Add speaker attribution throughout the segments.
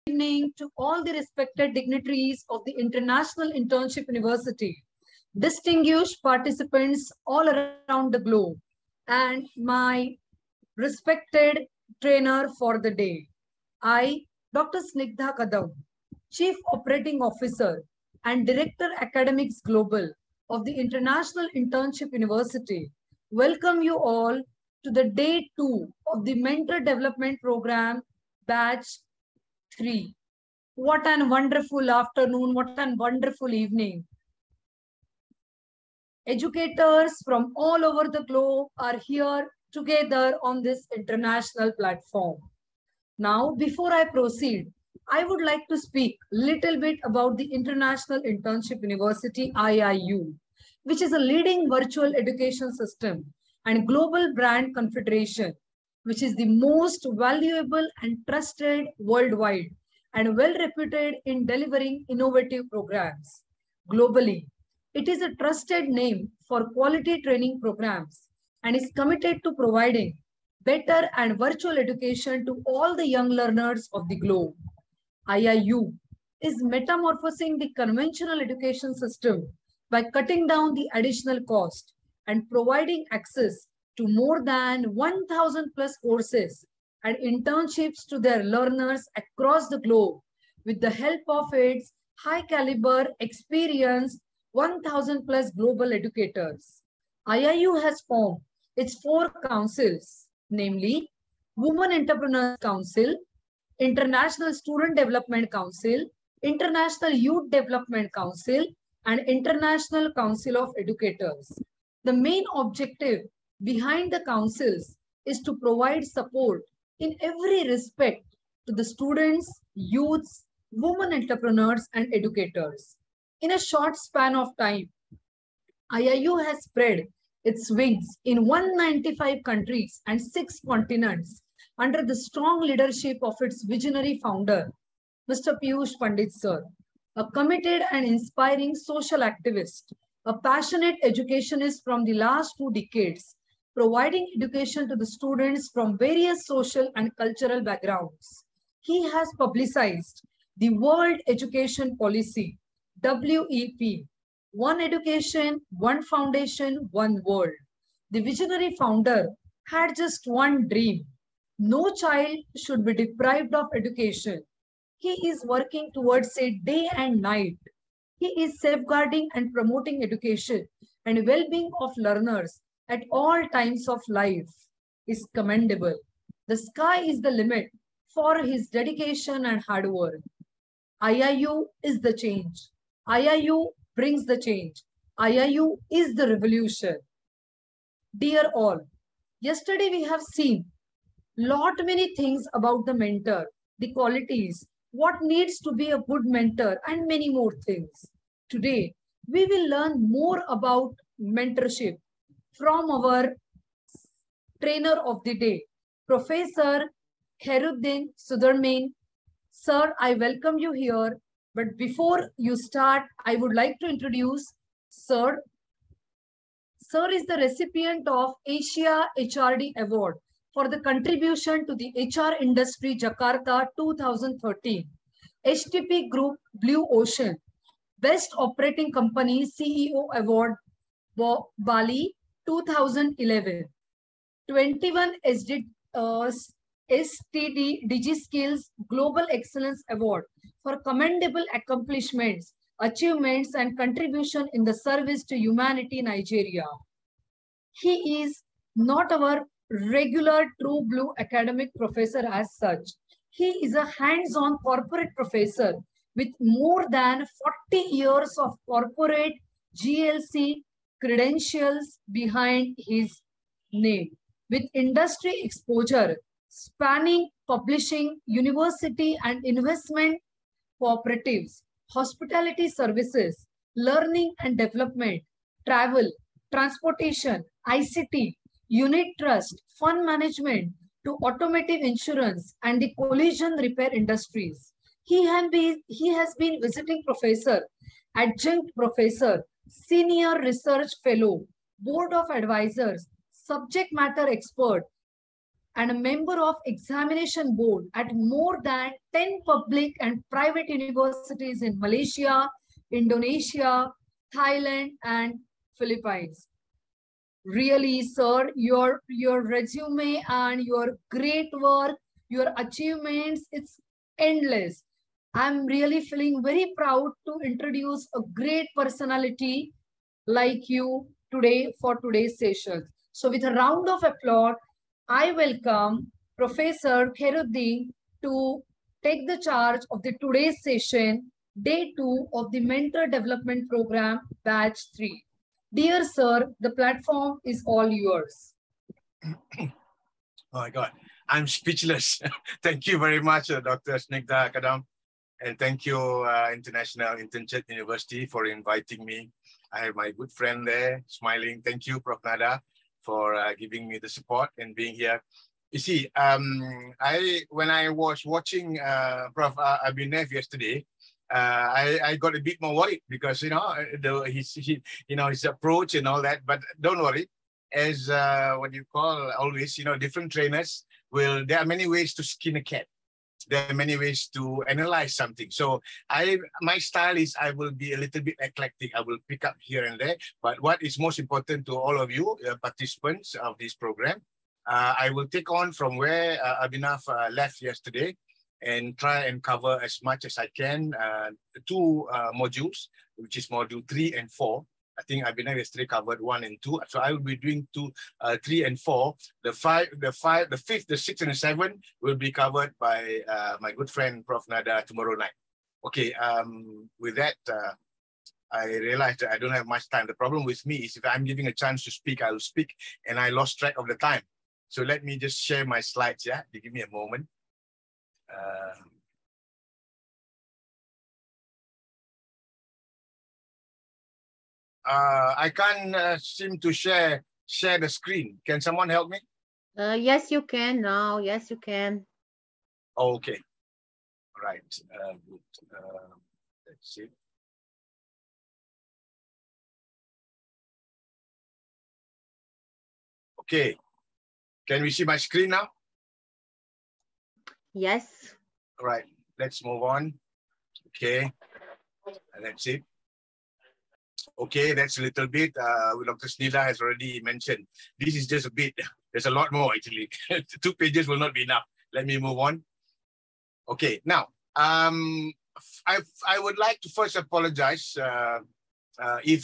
Speaker 1: evening to all the respected dignitaries of the International Internship University, distinguished participants all around the globe, and my respected trainer for the day. I, Dr. Snigdha Kadam, Chief Operating Officer and Director Academics Global of the International Internship University, welcome you all to the day 2 of the Mentor Development Program, Batch 3. What an wonderful afternoon, what an wonderful evening. Educators from all over the globe are here together on this international platform. Now, before I proceed, I would like to speak a little bit about the International Internship University, IIU, which is a leading virtual education system and global brand confederation, which is the most valuable and trusted worldwide and well-reputed in delivering innovative programs. Globally, it is a trusted name for quality training programs and is committed to providing better and virtual education to all the young learners of the globe. IIU is metamorphosing the conventional education system by cutting down the additional cost and providing access to more than 1,000 plus courses and internships to their learners across the globe with the help of its high caliber, experienced 1,000 plus global educators. IIU has formed its 4 councils, namely Women Entrepreneurs Council, International Student Development Council, International Youth Development Council, and International Council of Educators. The main objective behind the councils is to provide support in every respect to the students, youths, women entrepreneurs, and educators. In a short span of time, IIU has spread its wings in 195 countries and 6 continents under the strong leadership of its visionary founder, Mr. Piyush Pandit Sir, a committed and inspiring social activist, a passionate educationist from the last 2 decades, providing education to the students from various social and cultural backgrounds. He has publicized the World Education Policy, WEP, One Education, One Foundation, One World. The visionary founder had just one dream. No child should be deprived of education. He is working towards it day and night. He is safeguarding and promoting education and well-being of learners at all times of life is commendable. The sky is the limit for his dedication and hard work. IIU is the change. IIU brings the change. IIU is the revolution. Dear all, yesterday we have seen many things about the mentor, the qualities, what needs to be a good mentor, and many more things. Today, we will learn more about mentorship from our trainer of the day, Professor Khairuddin Sudarmain. Sir, I welcome you here. But before you start, I would like to introduce Sir. Sir is the recipient of Asia HRD Award for the contribution to the HR industry Jakarta 2013, HTP Group Blue Ocean, Best Operating Company CEO Award Bali 2011, 21 STD DigiSkills Global Excellence Award for commendable accomplishments, achievements, and contribution in the service to humanity, Nigeria. He is not our regular true blue academic professor as such. He is a hands-on corporate professor with more than 40 years of corporate GLC credentials behind his name, with industry exposure spanning publishing, university and investment cooperatives, hospitality services, learning and development, travel, transportation, ICT, unit trust, fund management to automotive insurance and the collision repair industries. He has been visiting professor, adjunct professor, senior research fellow, board of advisors, subject matter expert and a member of examination board at more than 10 public and private universities in Malaysia, Indonesia, Thailand, and Philippines. Really, sir, your resume and your great work, your achievements, it's endless. I'm really feeling very proud to introduce a great personality like you today for today's session. So with a round of applause, I welcome Professor Khairuddin to take the charge of the today's session, day 2 of the Mentor Development Program, batch 3. Dear sir, the platform is all yours.
Speaker 2: Oh my God, I'm speechless. Thank you very much, Dr. Snigdha Kadam. And thank you, International Internship University, for inviting me. I have my good friend there smiling. Thank you, Prof. Nada, for giving me the support and being here. You see, when I was watching Prof. Abhinav yesterday, I got a bit more worried because his approach and all that. But don't worry, as what you call always, different trainers there are many ways to skin a cat. There are many ways to analyze something. So my style is I will be a little bit eclectic. I will pick up here and there. But what is most important to all of you, participants of this program, I will take on from where Abhinav left yesterday and try and cover as much as I can, two modules, which is module 3 and 4. I think Abhinav yesterday covered 1 and 2. So I will be doing 3 and 4. The 5th, the 5th, the 6th, and the 7th will be covered by my good friend Prof. Nada tomorrow night. Okay, with that, I realized that I don't have much time. The problem with me is if I'm giving a chance to speak, I will speak, and I lost track of the time. So let me just share my slides, yeah? Give me a moment. I can't seem to share the screen. Can someone help me?
Speaker 3: Yes, you can now. Yes, you can.
Speaker 2: Oh, okay. Right. Good. Let's see. Okay. Can we see my screen now?
Speaker 3: Yes.
Speaker 2: All right. Let's move on. Okay. That's it. Okay, that's a little bit. Dr. Snida has already mentioned. This is just a bit. There's a lot more actually. 2 pages will not be enough. Let me move on. Okay, now I would like to first apologize if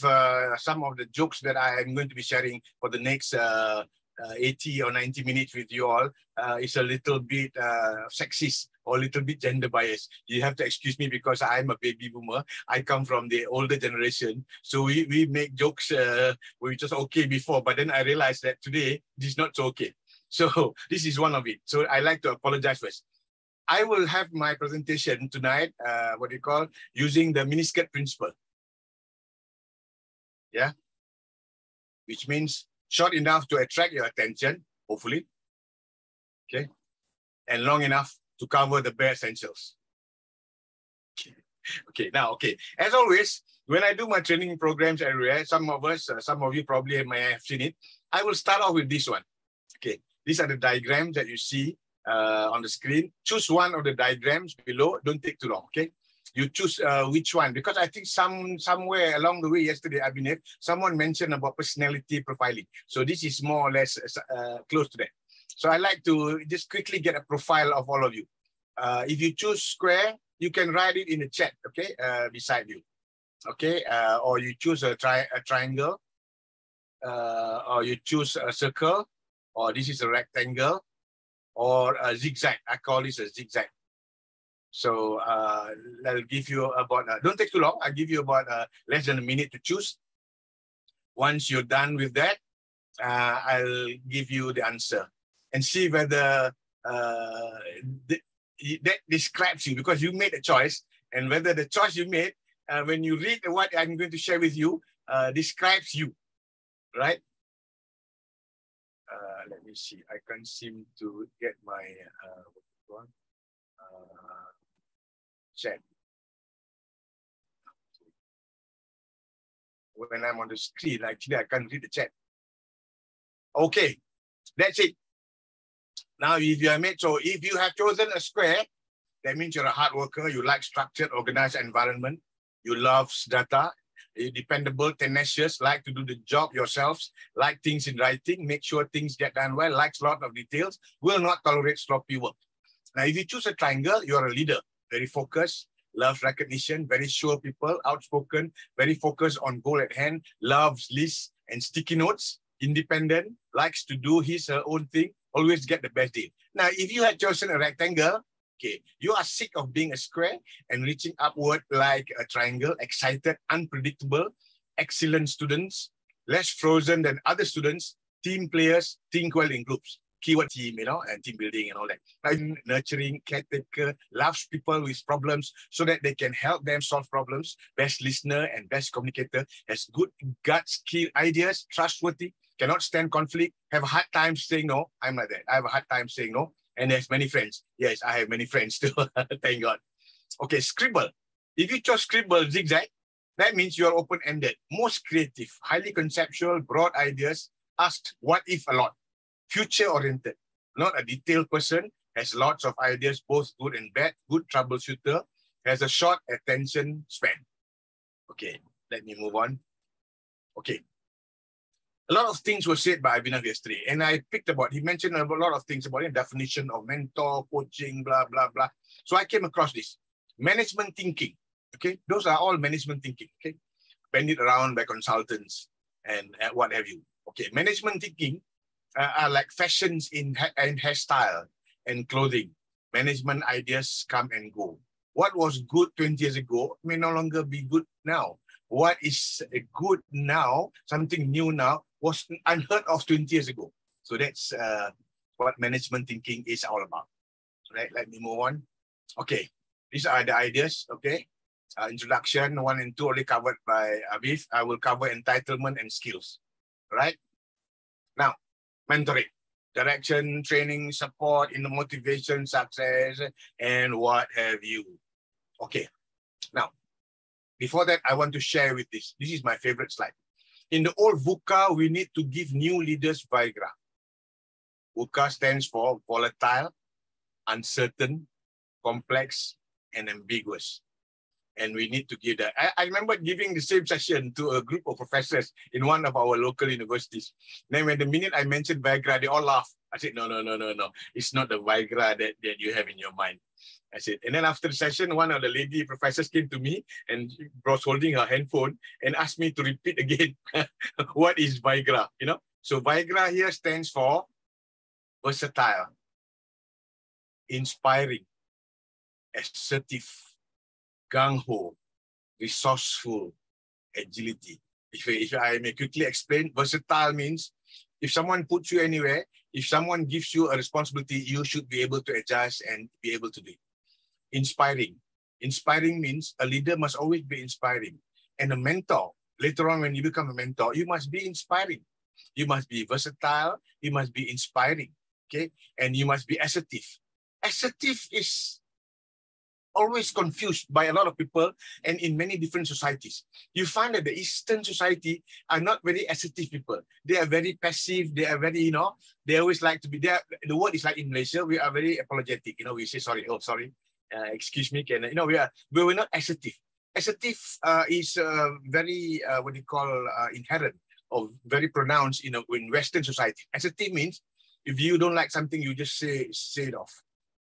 Speaker 2: some of the jokes that I am going to be sharing for the next 80 or 90 minutes with you all is a little bit sexist or a little bit gender biased. You have to excuse me because I'm a baby boomer. I come from the older generation. So we make jokes which was okay before, but then I realized that today this is not so okay. So this is one of it. So I like to apologize first. I will have my presentation tonight, using the miniskirt principle. Yeah, which means short enough to attract your attention, hopefully, okay, and long enough to cover the bare essentials. Okay, now, okay, as always, when I do my training programs everywhere, some of you probably may have seen it, I will start off with this one. Okay, these are the diagrams that you see on the screen. Choose one of the diagrams below, don't take too long, okay? You choose which one, because I think somewhere along the way yesterday, Abhinav, someone mentioned about personality profiling. So this is more or less close to that. So I like to just quickly get a profile of all of you. If you choose square, you can write it in the chat, okay, beside you, okay? Or you choose a triangle, or you choose a circle, or this is a rectangle, or a zigzag. I call this a zigzag. So I'll give you about, don't take too long. I'll give you about less than a minute to choose. Once you're done with that, I'll give you the answer and see whether that describes you, because you made a choice, and whether the choice you made, when you read what I'm going to share with you, describes you, right? Let me see. I can't seem to get my chat. When I'm on the screen, actually, I can't read the chat. Okay, that's it. Now, if you are made, so if you have chosen a square, that means you're a hard worker, you like structured, organized environment, you love data, you're dependable, tenacious, like to do the job yourselves, like things in writing, make sure things get done well, likes a lot of details, will not tolerate sloppy work. Now, if you choose a triangle, you're a leader, very focused, loves recognition, very sure people, outspoken, very focused on goal at hand, loves lists and sticky notes, independent, likes to do his or her own thing, always get the best deal. Now, if you had chosen a rectangle, okay, you are sick of being a square and reaching upward like a triangle, excited, unpredictable, excellent students, less frozen than other students, team players, think well in groups. Keyword team, and team building and all that. Like nurturing, caretaker, loves people with problems so that they can help them solve problems. Best listener and best communicator, has good guts, key ideas, trustworthy, cannot stand conflict, have a hard time saying no. I'm like that. I have a hard time saying no. And has many friends. Yes, I have many friends too. Thank God. Okay, scribble. If you chose scribble zigzag, that means you're open-ended, most creative, highly conceptual, broad ideas, asked what if a lot. Future-oriented, not a detailed person, has lots of ideas, both good and bad, good troubleshooter, has a short attention span. Okay, let me move on. Okay. A lot of things were said by Abhinav yesterday, and I picked about, he mentioned a lot of things about the definition of mentor, coaching, blah, blah, blah. So I came across this. Management thinking, okay? Those are all management thinking, okay? Bend it around by consultants and what have you. Okay, management thinking are like fashions in hairstyle and clothing. Management ideas come and go. What was good 20 years ago may no longer be good now. What is good now, something new now, was unheard of 20 years ago. So that's what management thinking is all about. Right, let me move on. Okay, these are the ideas, okay? Introduction 1 and 2 already covered by Abif. I will cover entitlement and skills, right? Now, mentoring, direction, training, support, in the motivation, success, and what have you. Okay, now, before that, I want to share with this. This is my favorite slide. In the old VUCA, we need to give new leaders Viagra. VUCA stands for volatile, uncertain, complex, and ambiguous. And we need to give that. I remember giving the same session to a group of professors in one of our local universities. Then when the minute I mentioned Viagra, they all laughed. I said, no. It's not the Viagra that you have in your mind. I said, and then after the session, one of the lady professors came to me and was holding her handphone and asked me to repeat again, what is Viagra? So Viagra here stands for versatile, inspiring, assertive, gung-ho, resourceful, agility. If I may quickly explain, versatile means if someone puts you anywhere, if someone gives you a responsibility, you should be able to adjust and be able to do it. Inspiring. Inspiring means a leader must always be inspiring. And a mentor, later on when you become a mentor, you must be inspiring. You must be versatile, you must be inspiring, okay? And you must be assertive. Assertive is always confused by a lot of people and in many different societies. You find that the Eastern society are not very assertive people. They are very passive. They are very, they always like to be there. The word is like in Malaysia, we are very apologetic. We say, sorry, excuse me. We're not assertive. Assertive is very, inherent or very pronounced in Western society. Assertive means if you don't like something, you just say it off.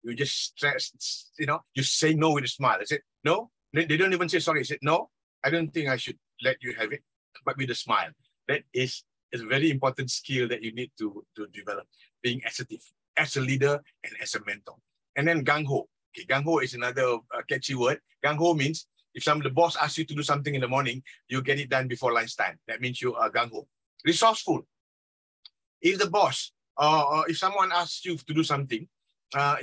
Speaker 2: You just stress, you say no with a smile. I said, no. They don't even say sorry. I said, no, I don't think I should let you have it, but with a smile. That is a very important skill that you need to develop, being assertive as a leader and as a mentor. And then gung-ho. Okay, gung-ho is another catchy word. Gung-ho means if the boss asks you to do something in the morning, you get it done before lunchtime. That means you are gung-ho. Resourceful. If the boss or if someone asks you to do something,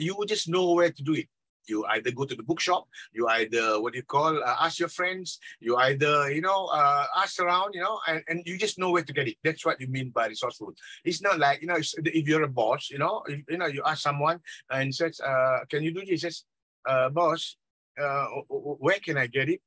Speaker 2: you will just know where to do it. You either go to the bookshop, you either, ask your friends, you either, ask around, and you just know where to get it. That's what you mean by resourceful. It's not like, if you're a boss, you ask someone and says, can you do this? He says, boss, where can I get it?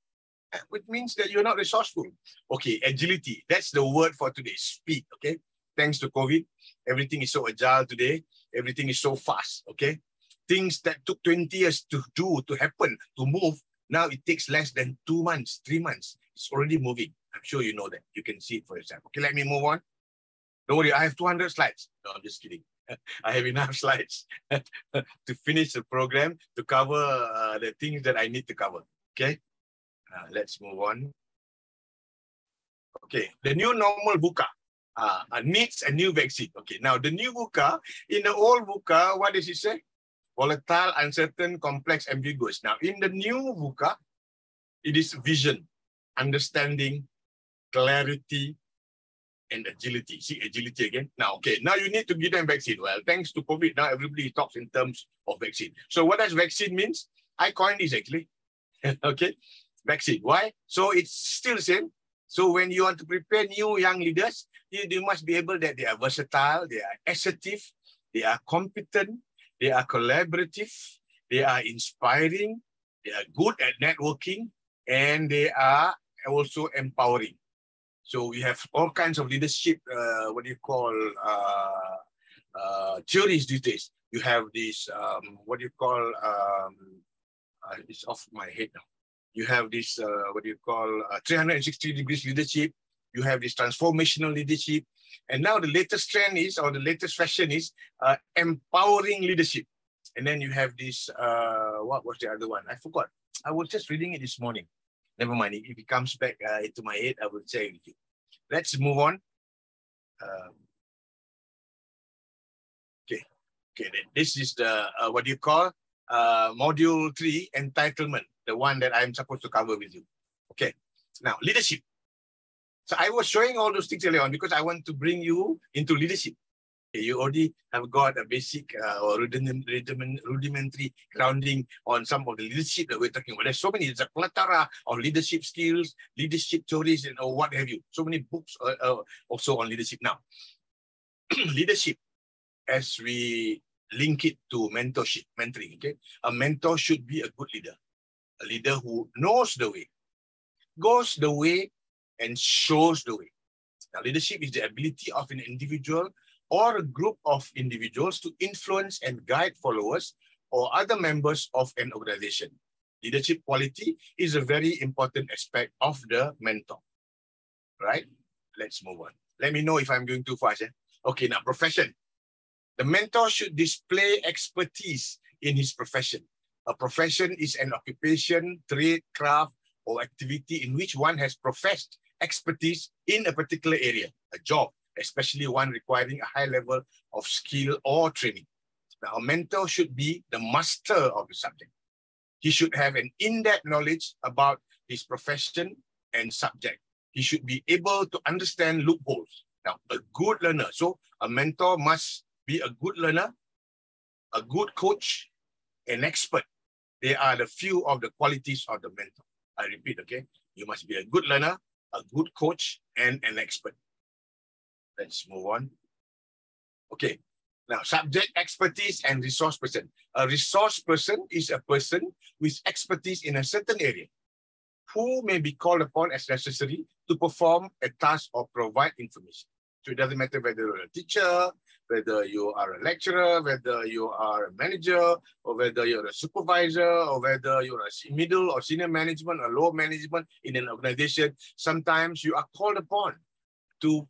Speaker 2: Which means that you're not resourceful. Okay, agility. That's the word for today, speed, okay? Thanks to COVID, everything is so agile today. Everything is so fast, okay? Things that took 20 years to do, to happen, to move, now it takes less than 2 months, 3 months. It's already moving. I'm sure you know that. You can see it for yourself. Okay, let me move on. Don't worry, I have 200 slides. No, I'm just kidding. I have enough slides to finish the program, to cover the things that I need to cover. Okay, let's move on. Okay, the new normal VUCA needs a new vaccine. Okay, now the new VUCA, in the old VUCA, what does it say? Volatile, uncertain, complex, ambiguous. Now, in the new VUCA, it is vision, understanding, clarity, and agility. See, agility again. Now, okay, now you need to give them vaccine. Well, thanks to COVID, now everybody talks in terms of vaccine. So what does vaccine means? I coined this actually. Okay, vaccine. Why? So it's still the same. So when you want to prepare new young leaders, you must be able that they are versatile, they are assertive, they are competent, they are collaborative, they are inspiring, they are good at networking, and they are also empowering. So we have all kinds of leadership, theories these days. You have this, it's off my head now. You have this, 360 degrees leadership. You have this transformational leadership. And now the latest trend is, or the latest fashion is, empowering leadership. And then you have this, what was the other one? I forgot. I was just reading it this morning. Never mind. If it comes back into my head, I will share it with you. Let's move on. Okay. This is the, module 3, entitlement, the one that I'm supposed to cover with you. Okay. Now, leadership. So I was showing all those things earlier on because I want to bring you into leadership. Okay, you already have got a basic or rudimentary grounding on some of the leadership that we're talking about. There's so many, there's a plethora of leadership skills, leadership theories, and or what have you. So many books also on leadership now. Leadership, as we link it to mentorship, mentoring, okay? A mentor should be a good leader. A leader who knows the way, goes the way, and shows the way. Now, leadership is the ability of an individual or a group of individuals to influence and guide followers or other members of an organization. Leadership quality is a very important aspect of the mentor. Right? Let's move on. Let me know if I'm going too fast. Okay, now profession. The mentor should display expertise in his profession. A profession is an occupation, trade, craft, or activity in which one has professed expertise in a particular area, a job, especially one requiring a high level of skill or training. Now, a mentor should be the master of the subject. He should have an in-depth knowledge about his profession and subject. He should be able to understand loopholes. Now, a good learner. So a mentor must be a good learner, a good coach, an expert. They are the few of the qualities of the mentor. I repeat, okay? You must be a good learner, a good coach, and an expert. Let's move on. Okay. Now, subject expertise and resource person. A resource person is a person with expertise in a certain area who may be called upon as necessary to perform a task or provide information. So it doesn't matter whether you're a teacher, whether you are a lecturer, whether you are a manager, or whether you're a supervisor, or whether you're a middle or senior management or lower management in an organization. Sometimes you are called upon to,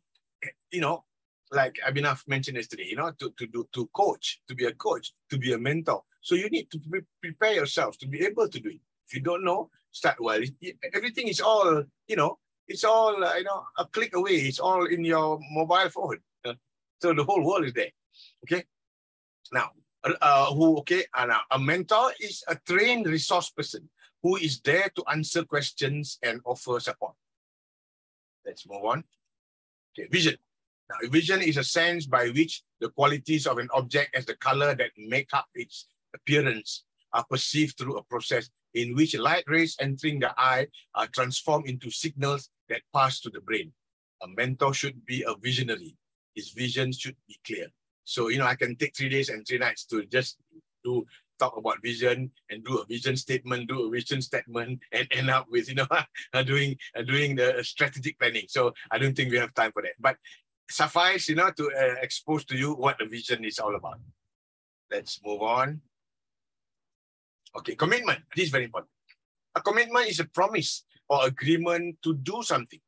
Speaker 2: like Abhinav mentioned yesterday, to coach, to be a coach, to be a mentor. So you need to prepare yourselves to be able to do it. If you don't know, start well. Everything is all, it's all, a click away. It's all in your mobile phone. So the whole world is there. Okay. Now, a mentor is a trained resource person who is there to answer questions and offer support. Let's move on. Okay, vision. Now, vision is a sense by which the qualities of an object as the color that make up its appearance are perceived through a process in which light rays entering the eye are transformed into signals that pass to the brain. A mentor should be a visionary. His vision should be clear. So, I can take 3 days and 3 nights to just talk about vision and do a vision statement, and end up with, doing the strategic planning. So I don't think we have time for that. But suffice, to expose to you what the vision is all about. Let's move on. Okay, commitment. This is very important. A commitment is a promise or agreement to do something.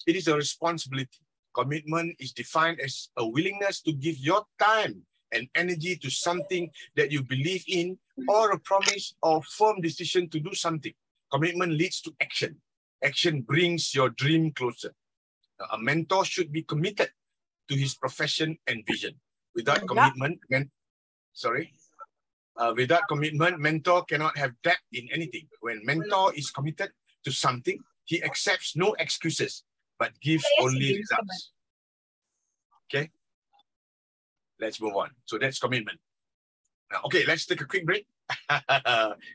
Speaker 2: It is a responsibility. Commitment is defined as a willingness to give your time and energy to something that you believe in, or a promise or firm decision to do something. Commitment leads to action. Action brings your dream closer. A mentor should be committed to his profession and vision. Without commitment, without commitment, mentor cannot have depth in anything. When mentor is committed to something, he accepts no excuses, but gives only results. Okay, let's move on. So that's commitment. Now, okay, let's take a quick break.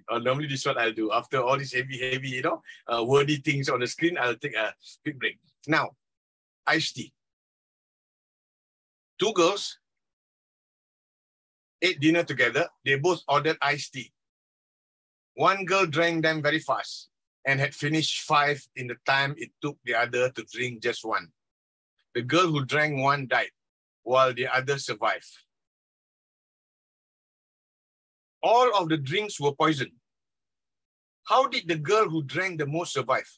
Speaker 2: Normally this is what I'll do. After all these heavy, wordy things on the screen, I'll take a quick break. Now, iced tea. Two girls ate dinner together. They both ordered iced tea. One girl drank them very fast and had finished 5 in the time it took the other to drink just 1. The girl who drank 1 died, while the other survived. All of the drinks were poisoned. How did the girl who drank the most survive?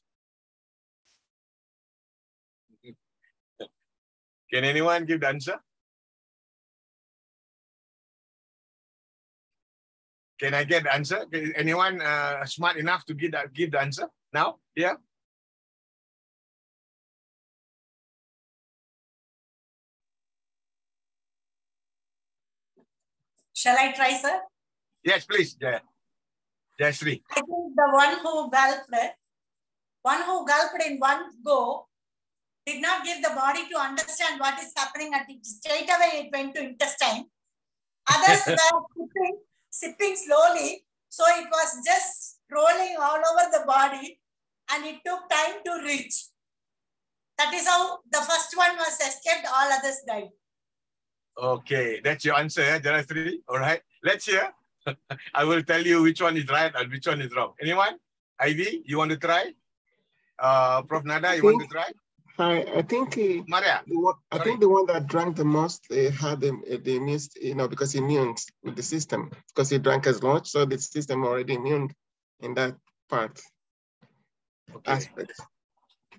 Speaker 2: Can anyone give the answer? Can I get the answer? Is anyone smart enough to give the answer now? Yeah.
Speaker 4: Shall I try, sir?
Speaker 2: Yes, please. Yeah. Jasri.
Speaker 4: I think the one who gulped in one go did not give the body to understand what is happening at it. Straight away it went to intestine. Others were sipping slowly. So it was just rolling all over the body and it took time to reach. That is how the first one was escaped, all others died.
Speaker 2: Okay, that's your answer, Jarasri. All right, let's hear. I will tell you which one is right and which one is wrong. Anyone? Ivy, you want to try? Prof. Nada, you want to try?
Speaker 5: I think
Speaker 2: Maria.
Speaker 5: I think the one that drank the most they missed, because he immune with the system, because he drank as much, so the system already immune in that part.
Speaker 2: Okay.
Speaker 5: Aspect.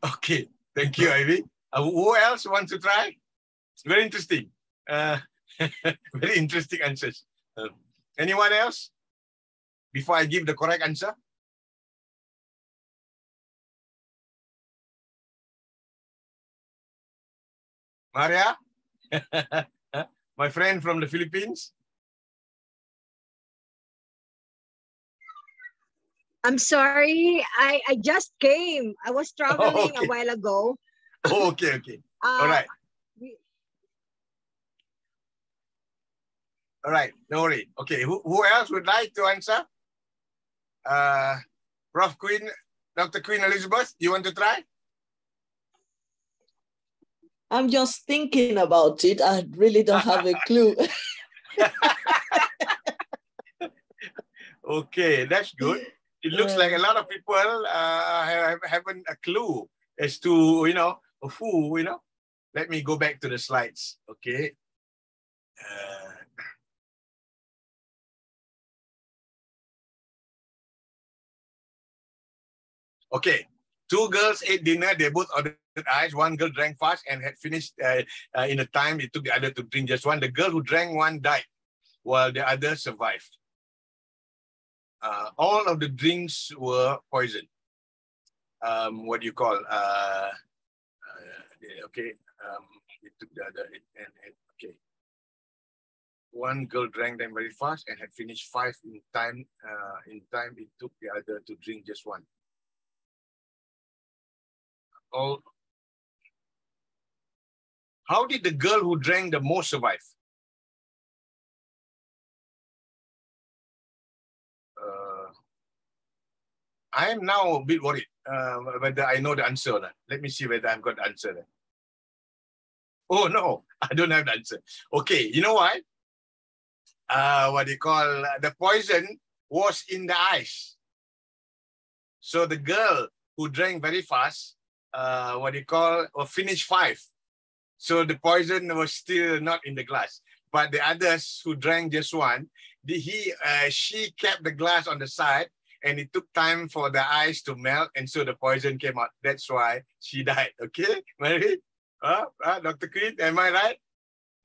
Speaker 2: Okay, thank you, Ivy. Who else wants to try? Very interesting. Very interesting answers. Anyone else? Before I give the correct answer? Maria? My friend from the Philippines?
Speaker 6: I'm sorry, I just came. I was traveling a while ago.
Speaker 2: Okay. All right. All right, no worry. Okay, who else would like to answer? Prof. Queen, Dr. Queen Elizabeth, you want to try?
Speaker 7: I'm just thinking about it. I really don't have a clue.
Speaker 2: Okay, that's good. It looks like a lot of people haven't a clue as to, who, Let me go back to the slides, okay? Okay, 2 girls ate dinner. They both ordered ice. One girl drank fast and had finished in the time it took the other to drink just 1. The girl who drank 1 died, while the other survived. All of the drinks were poisoned. What do you call? Okay. It took the other. Okay. 1 girl drank them very fast and had finished 5 in time. It took the other to drink just 1. How did the girl who drank the most survive? I am now a bit worried whether I know the answer or not. Let me see whether I've got the answer there. Oh, no, I don't have the answer. Okay, you know why? What do you call? The poison was in the ice. So the girl who drank very fast, finished 5. So the poison was still not in the glass. But the others who drank just one, she kept the glass on the side, and it took time for the ice to melt, and so the poison came out. That's why she died. Okay, Mary? Dr. Queen, am I right?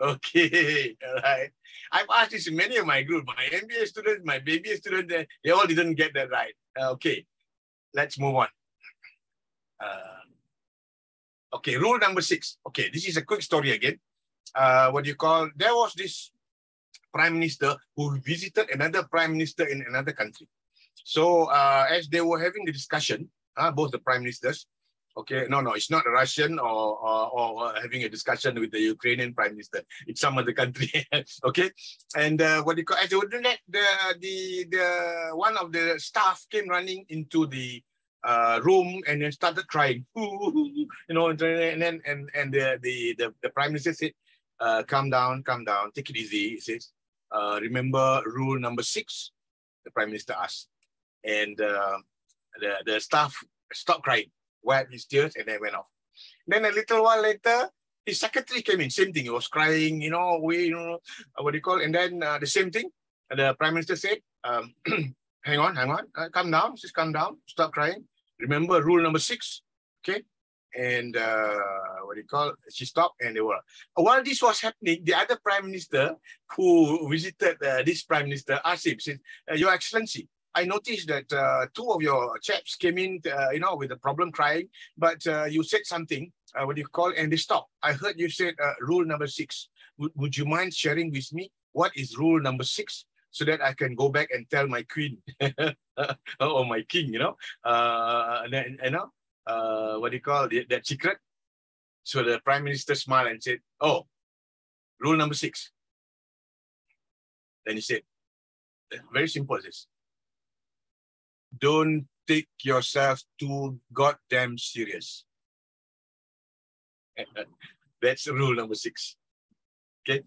Speaker 2: Okay, all right. I've asked this in many of my group, my MBA students, my BBA students, they all didn't get that right. Okay, let's move on. Okay, rule number 6. Okay, this is a quick story again. There was this prime minister who visited another prime minister in another country. So as they were having the discussion, both the prime ministers, okay, no, it's not a Russian or having a discussion with the Ukrainian prime minister. It's some other country, okay. And as they were doing that, the one of the staff came running into the room and then started crying, you know, and then the prime minister said, calm down, take it easy. He says, remember rule number 6? The prime minister asked, and the staff stopped crying, wiped his tears, and then went off. Then a little while later, his secretary came in, same thing. He was crying, and then the same thing. And the prime minister said, hang on, calm down, just calm down, stop crying. Remember rule number 6, okay? And she stopped, and they were. While this was happening, the other prime minister who visited this prime minister asked him, said, Your Excellency, I noticed that 2 of your chaps came in, with a problem crying, but you said something, and they stopped. I heard you said rule number 6. Would you mind sharing with me what is rule number 6? So that I can go back and tell my queen or my king, that secret. So the prime minister smiled and said, oh, rule number 6. Then he said, very simple, this. Don't take yourself too goddamn serious. That's rule number 6. Okay.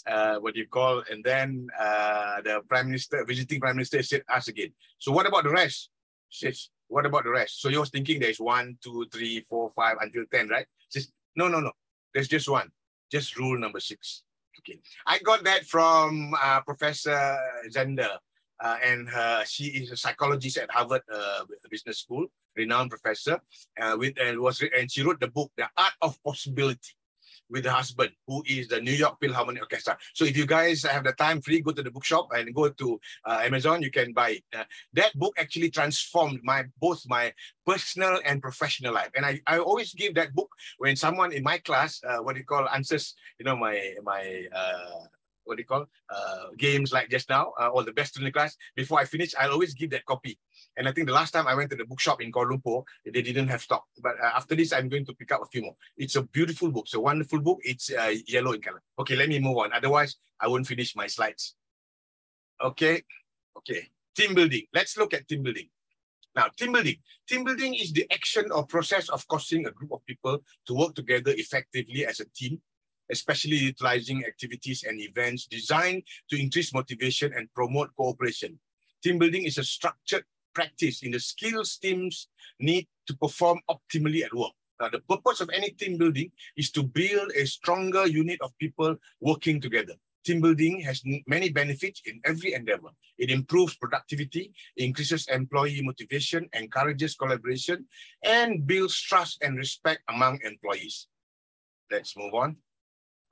Speaker 2: And then the visiting prime minister said, ask again. So what about the rest? He says, what about the rest? So he was thinking there's 1, 2, 3, 4, 5 until 10, right? He says, no. There's just one. Just rule number 6. Okay. I got that from Professor Zender. And she is a psychologist at Harvard Business School, renowned professor. And she wrote the book, The Art of Possibility, with her husband, who is the New York Philharmonic Orchestra. So if you guys have the time free, go to the bookshop and go to Amazon, you can buy it. That book actually transformed both my personal and professional life. And I always give that book when someone in my class, answers, games like just now, or the best student in the class. Before I finish, I'll always give that copy. And I think the last time I went to the bookshop in Kuala Lumpur, they didn't have stock. But after this, I'm going to pick up a few more. It's a beautiful book. It's a wonderful book. It's yellow in color. Okay, let me move on. Otherwise, I won't finish my slides. Okay. Team building. Let's look at team building. Now, team building. Team building is the action or process of causing a group of people to work together effectively as a team, especially utilizing activities and events designed to increase motivation and promote cooperation. Team building is a structured practice in the skills teams need to perform optimally at work. Now, the purpose of any team building is to build a stronger unit of people working together. Team building has many benefits in every endeavor. It improves productivity, increases employee motivation, encourages collaboration, and builds trust and respect among employees. Let's move on.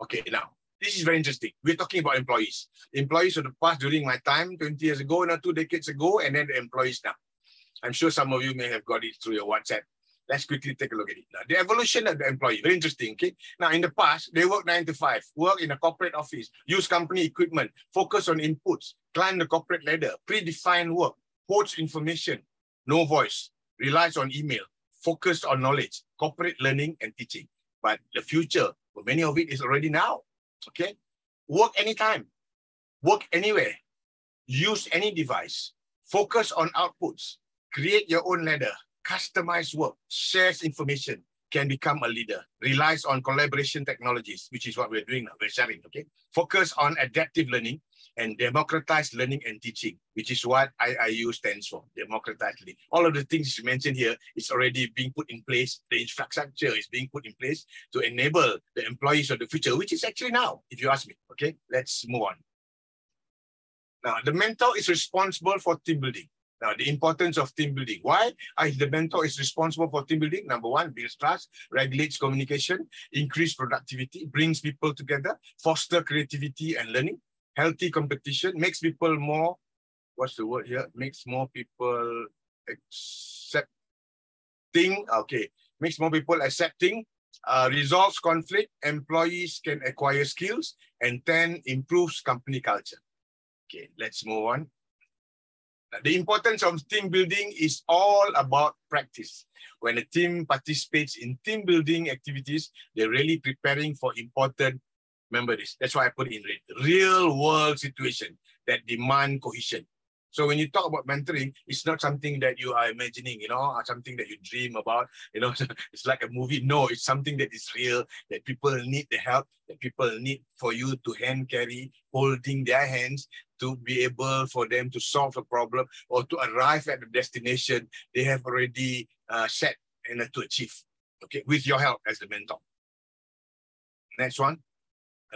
Speaker 2: Okay, now, this is very interesting. We're talking about employees. Employees of the past during my time, 20 years ago, 2 decades ago, and then the employees now. I'm sure some of you may have got it through your WhatsApp. Let's quickly take a look at it. Now, the evolution of the employee, very interesting, okay? Now, in the past, they work 9 to 5, work in a corporate office, use company equipment, focus on inputs, climb the corporate ladder, predefined work, hoards information, no voice, relies on email, focused on knowledge, corporate learning and teaching. But the future, well, many of it is already now, okay? Work anytime, work anywhere, use any device, focus on outputs, create your own ladder, customize work, shares information, can become a leader, relies on collaboration technologies, which is what we're doing now, we're sharing, okay? Focus on adaptive learning and democratized learning and teaching, which is what IIU stands for, democratized learning. All of the things you mentioned here is already being put in place. The infrastructure is being put in place to enable the employees of the future, which is actually now, if you ask me, okay? Let's move on. Now, the mentor is responsible for team building. Now, the importance of team building. Why the mentor is responsible for team building? Number one, builds trust, regulates communication, increase productivity, brings people together, foster creativity and learning, healthy competition, makes people more, what's the word here? Makes more people accepting, okay, makes more people accepting, resolves conflict, employees can acquire skills, and 10, improves company culture. Okay, let's move on. The importance of team building is all about practice. When a team participates in team building activities, they're really preparing for important, remember this, that's why I put it in red, real world situation that demand cohesion. So when you talk about mentoring, it's not something that you are imagining, you know, or something that you dream about, you know, it's like a movie. No, it's something that is real, that people need the help, that people need for you to hand carry, holding their hands to be able for them to solve a problem or to arrive at the destination they have already set and to achieve, okay, with your help as the mentor. Next one.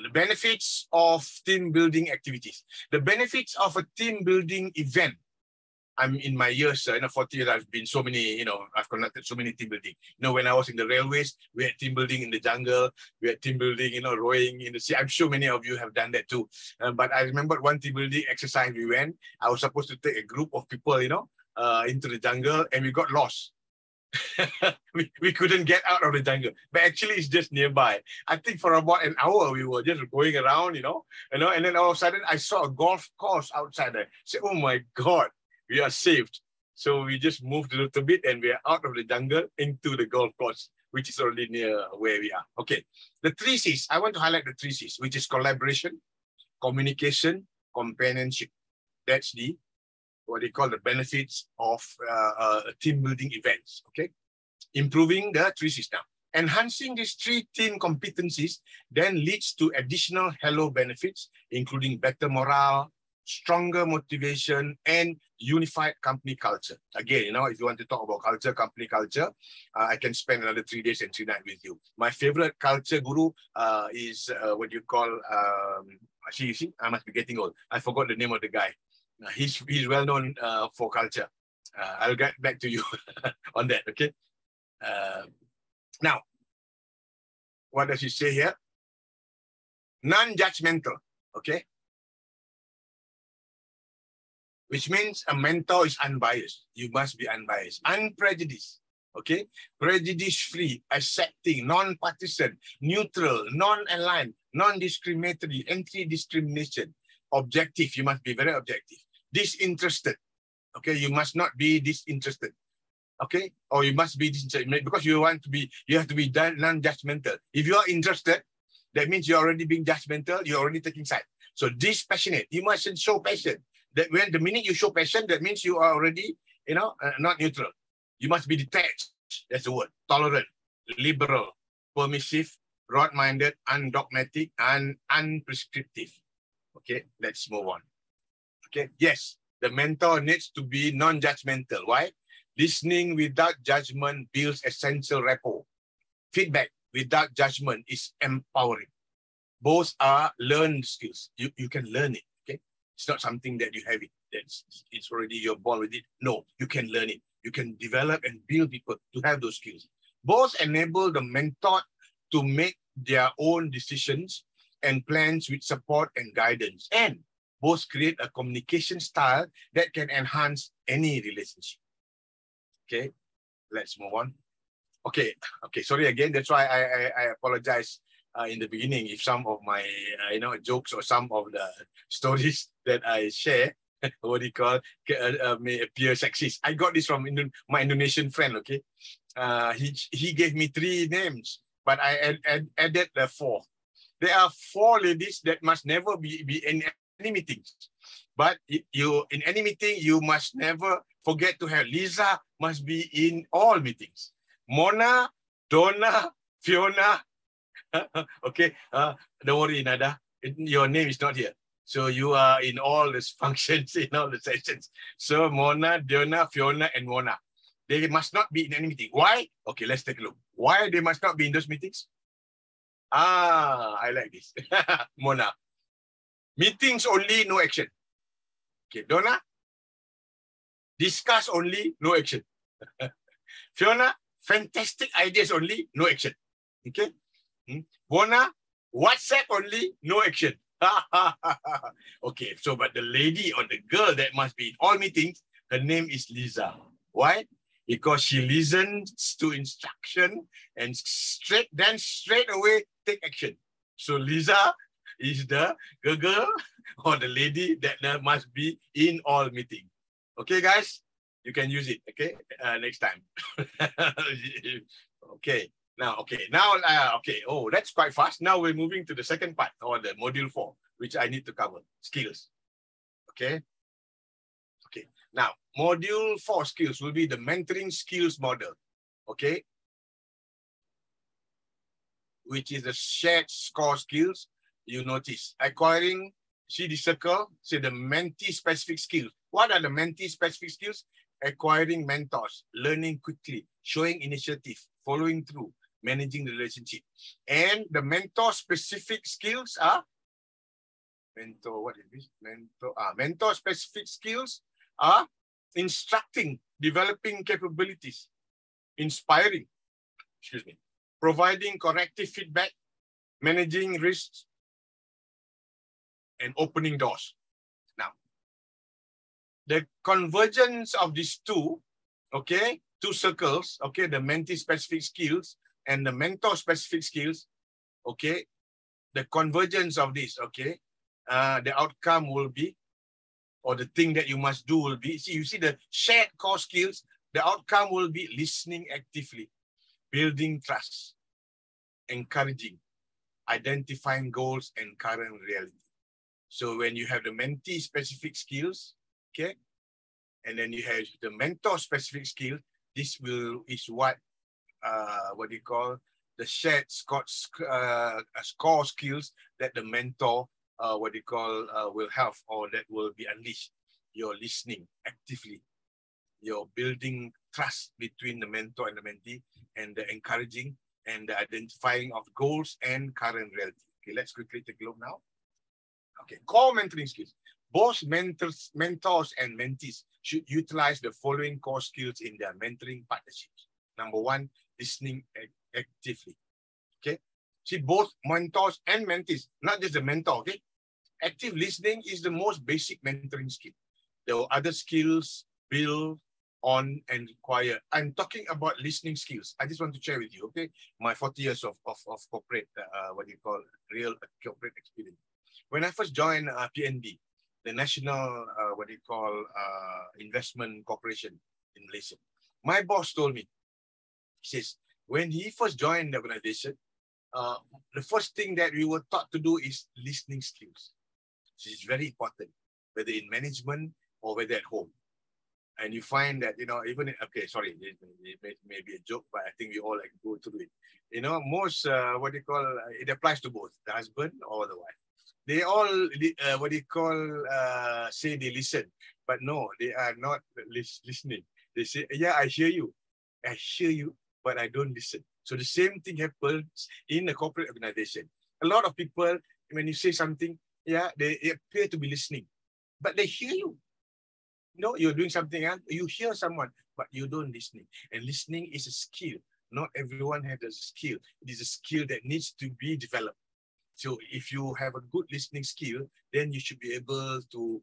Speaker 2: The benefits of team building activities. The benefits of a team building event. I'm in my years, 40 years, I've been so many, I've conducted so many team building. When I was in the railways, we had team building in the jungle, we had team building, rowing in the sea. I'm sure many of you have done that too. But I remember one team building exercise we went, I was supposed to take a group of people, into the jungle, and we got lost. we couldn't get out of the jungle, but actually it's just nearby. I think for about an hour we were just going around, and then all of a sudden I saw a golf course outside there. I said, oh my God, we are saved. So we just moved a little bit and we are out of the jungle into the golf course, which is already near where we are. Okay, the 3 C's. I want to highlight the 3 C's, which is collaboration, communication, companionship. That's what they call the benefits of team building events, okay? Improving the 3 C's now. Enhancing these 3 team competencies then leads to additional halo benefits, including better morale, stronger motivation, and unified company culture. Again, if you want to talk about culture, company culture, I can spend another 3 days and 3 nights with you. My favorite culture guru is what you call, actually, you see, I must be getting old. I forgot the name of the guy. He's well known for culture. I'll get back to you on that, okay? Now, what does he say here? Non-judgmental, okay? Which means a mentor is unbiased. You must be unbiased. Unprejudiced, okay? Prejudice-free, accepting, non-partisan, neutral, non-aligned, non-discriminatory, anti-discrimination, objective. You must be very objective. Disinterested, okay? You must not be disinterested, okay? Or you must be disinterested because you have to be non-judgmental. If you are interested, that means you're already being judgmental, you're already taking side. So dispassionate, you mustn't show passion. That when the minute you show passion, that means you are already, not neutral. You must be detached, that's the word. Tolerant, liberal, permissive, broad-minded, undogmatic, and unprescriptive. Okay, let's move on. Okay, yes, the mentor needs to be non-judgmental. Why? Listening without judgment builds essential rapport. Feedback without judgment is empowering. Both are learned skills. You can learn it, okay? It's not something that you have it. It's already, you're born with it. No, you can learn it. You can develop and build people to have those skills. Both enable the mentor to make their own decisions and plans with support and guidance. And both create a communication style that can enhance any relationship. Okay, let's move on. Okay, sorry again. That's why I apologize in the beginning if some of my jokes or some of the stories that I share, what do you call, may appear sexist. I got this from my Indonesian friend. Okay, he gave me 3 names, but I added the 4. There are 4 ladies that must never be in any meetings. But in any meeting, you must never forget to have Lisa must be in all meetings. Mona Donna, Fiona. Okay, don't worry, Nada. Your name is not here. So you are in all these functions, in all the sessions. So Mona, Donna, Fiona, and Mona. They must not be in any meeting. Why? Okay, let's take a look. Why they must not be in those meetings? I like this. Mona. Meetings only, no action. Okay, Donna. Discuss only, no action. Fiona, fantastic ideas only, no action. Okay. Mona, WhatsApp only, no action. Okay, so but the lady or the girl that must be in all meetings, her name is Lisa. Why? Because she listens to instruction and straight away take action. So Lisa is the girl or the lady that must be in all meetings. Okay, guys, you can use it. Okay, next time. Okay. Now, okay. Oh, that's quite fast. Now we're moving to the second part, or the module 4, which I need to cover, skills. Okay. Okay. Now, module 4 skills will be the mentoring skills model. Okay. Which is the shared score skills. You notice acquiring, see the circle, say the mentee specific skills. What are the mentee specific skills? Acquiring mentors, learning quickly, showing initiative, following through, managing the relationship. And the mentor specific skills are mentor specific skills are instructing, developing capabilities, inspiring, providing corrective feedback, managing risks, and opening doors. Now, the convergence of these two, okay, two circles, okay, the mentee specific skills and the mentor specific skills, okay, the convergence of this, okay, the outcome will be, or the thing that you must do will be, see, you see the shared core skills, the outcome will be listening actively, building trust, encouraging, identifying goals and current reality. So when you have the mentee specific skills, okay, and then you have the mentor specific skill, this is what you call the shared score skills that the mentor will have, or that will be unleashed. You're listening actively, you're building trust between the mentor and the mentee, and the encouraging and the identifying of goals and current reality. Okay, let's quickly take a look now. Okay, core mentoring skills. Both mentors and mentees should utilize the following core skills in their mentoring partnerships. Number 1, listening actively. Okay, see, both mentors and mentees, not just the mentor. Okay, active listening is the most basic mentoring skill. There are other skills build on and require. I'm talking about listening skills. I just want to share with you, okay, my 40 years of corporate, real corporate experience. When I first joined PNB, the National, Investment Corporation in Malaysia, my boss told me, he says, when he first joined the organization, the first thing that we were taught to do is listening skills. This is very important, whether in management or whether at home. And you find that, even, okay, sorry, it may be a joke, but I think we all like go through it. Most, it applies to both, the husband or the wife. They all, say they listen, but no, they are not listening. They say, yeah, I hear you, but I don't listen. So the same thing happens in a corporate organization. A lot of people, when you say something, yeah, they appear to be listening, but they hear you. You're doing something else, you hear someone, but you don't listen. And listening is a skill. Not everyone has a skill. It is a skill that needs to be developed. So if you have a good listening skill, then you should be able to,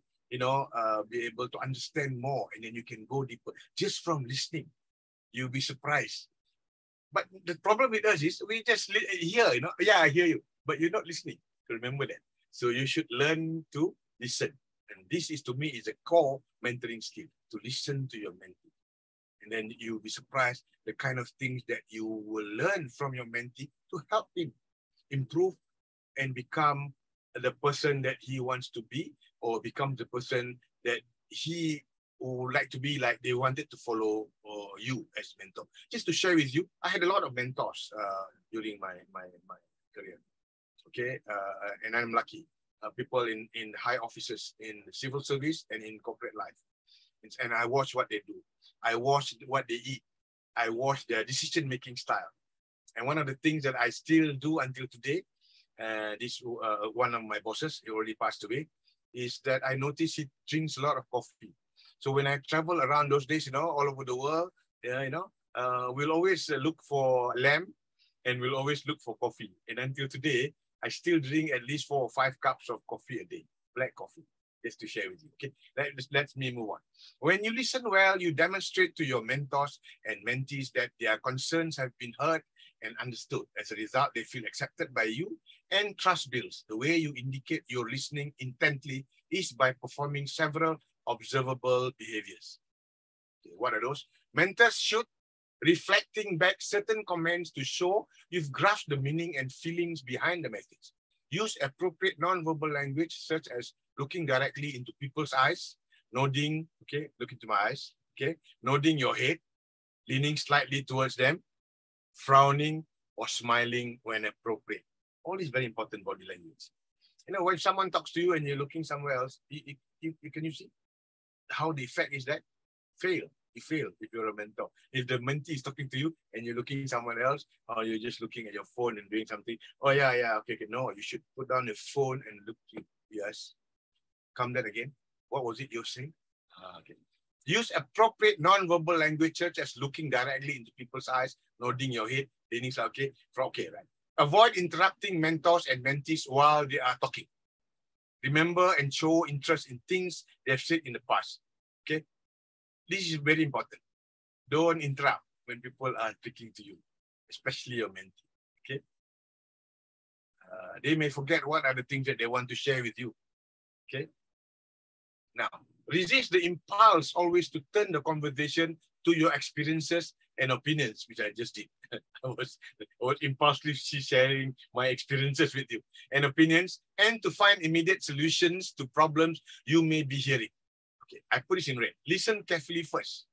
Speaker 2: understand more, and then you can go deeper just from listening. You'll be surprised. But the problem with us is we just hear, yeah, I hear you, but you're not listening. Remember that. So you should learn to listen. And this is, to me, is a core mentoring skill, to listen to your mentee. And then you'll be surprised the kind of things that you will learn from your mentee to help him improve and become the person that he wants to be, or become the person that he would like to be, like they wanted to follow you as mentor. just to share with you, I had a lot of mentors during my career. Okay, and I'm lucky. People in high offices in civil service and in corporate life. And I watch what they do. I watch what they eat. I watch their decision-making style. And one of the things that I still do until today, this one of my bosses, he already passed away, is that I notice he drinks a lot of coffee. So when I travel around those days, all over the world, we'll always look for lamb and we'll always look for coffee. And until today, I still drink at least 4 or 5 cups of coffee a day, black coffee, just to share with you. Okay, let me move on. When you listen well, you demonstrate to your mentors and mentees that their concerns have been heard and understood. As a result, they feel accepted by you and trust builds. The way you indicate you're listening intently is by performing several observable behaviors. Okay, what are those? Mentors should reflecting back certain comments to show you've grasped the meaning and feelings behind the message. Use appropriate non-verbal language such as looking directly into people's eyes, nodding, okay, look into my eyes, okay, nodding your head, leaning slightly towards them, frowning or smiling when appropriate. All these very important body language. When someone talks to you and you're looking somewhere else, can you see how the effect is that? You fail if you're a mentor. If the mentee is talking to you and you're looking somewhere else, or you're just looking at your phone and doing something, oh yeah, okay. No, you should put down the phone and look to yes. Come that again. What was it you're saying? Okay. Use appropriate non-verbal language such as looking directly into people's eyes, nodding your head, leaning okay. Okay, right. Avoid interrupting mentors and mentees while they are talking. Remember and show interest in things they have said in the past. Okay. This is very important. Don't interrupt when people are speaking to you, especially your mentee. Okay. They may forget what are the things that they want to share with you. Okay. Now, resist the impulse always to turn the conversation to your experiences and opinions, which I just did. I was impulsively sharing my experiences with you and opinions, and to find immediate solutions to problems you may be hearing. Okay, I put this in red. Listen carefully first.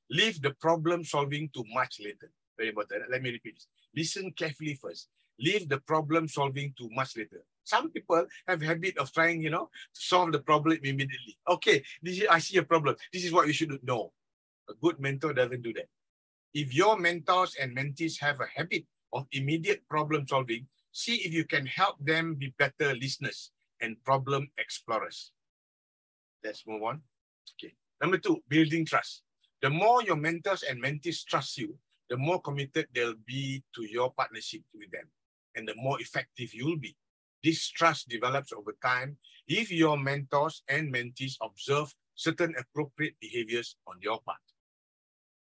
Speaker 2: Leave the problem solving to much later. Very important. Let me repeat this. Listen carefully first. Leave the problem solving to much later. Some people have a habit of trying, to solve the problem immediately. Okay, I see a problem. This is what you should do. No, a good mentor doesn't do that. If your mentors and mentees have a habit of immediate problem solving, see if you can help them be better listeners and problem explorers. Let's move on. Okay. Number 2, building trust. The more your mentors and mentees trust you, the more committed they'll be to your partnership with them, and the more effective you'll be. This trust develops over time if your mentors and mentees observe certain appropriate behaviors on your part.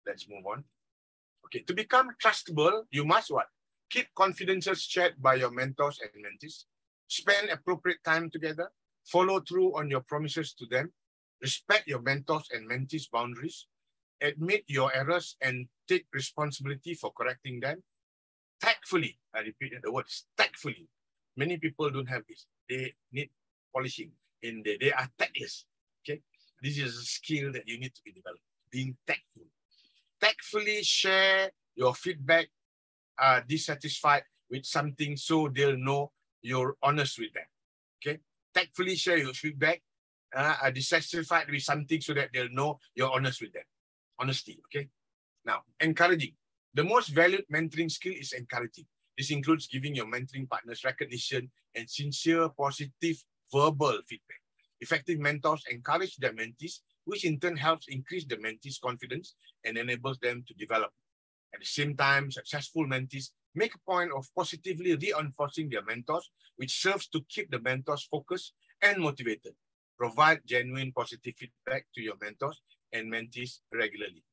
Speaker 2: Let's move on. Okay, to become trustable, you must what? Keep confidences shared by your mentors and mentees, spend appropriate time together, follow through on your promises to them, respect your mentors and mentees' boundaries, admit your errors and take responsibility for correcting them. Tactfully, I repeat the word, tactfully. Many people don't have this. They need polishing. They are tactless. Okay, this is a skill that you need to be developed. Being tactful. Tactfully share your feedback. Dissatisfied with something, so they'll know you're honest with them. Okay, tactfully share your feedback. Dissatisfied with something, so that they'll know you're honest with them. Honesty. Okay. Now, encouraging. The most valued mentoring skill is encouraging. This includes giving your mentoring partners recognition and sincere, positive verbal feedback. Effective mentors encourage their mentees, which in turn helps increase the mentees' confidence and enables them to develop. At the same time, successful mentees make a point of positively reinforcing their mentors, which serves to keep the mentors focused and motivated. Provide genuine positive feedback to your mentors and mentees regularly.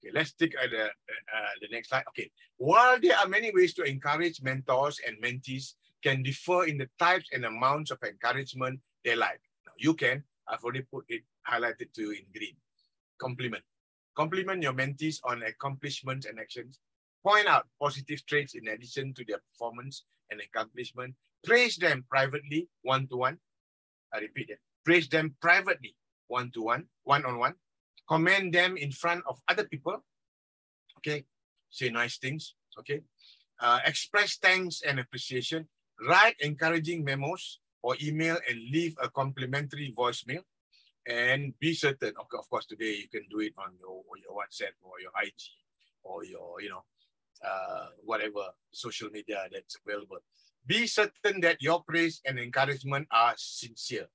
Speaker 2: Okay, let's take the next slide. Okay, while there are many ways to encourage mentors and mentees, can differ in the types and amounts of encouragement they like. Now, you can, I've already put it highlighted to you in green. Compliment. Compliment your mentees on accomplishments and actions. Point out positive traits in addition to their performance and accomplishment. Praise them privately, one-to-one. I repeat it. Praise them privately, one-to-one, one-on-one. Commend them in front of other people. Okay. say nice things, okay? Express thanks and appreciation, write encouraging memos or email and leave a complimentary voicemail. And be certain, of course, today you can do it on your WhatsApp or your IG or your, whatever social media that's available. Be certain that your praise and encouragement are sincere.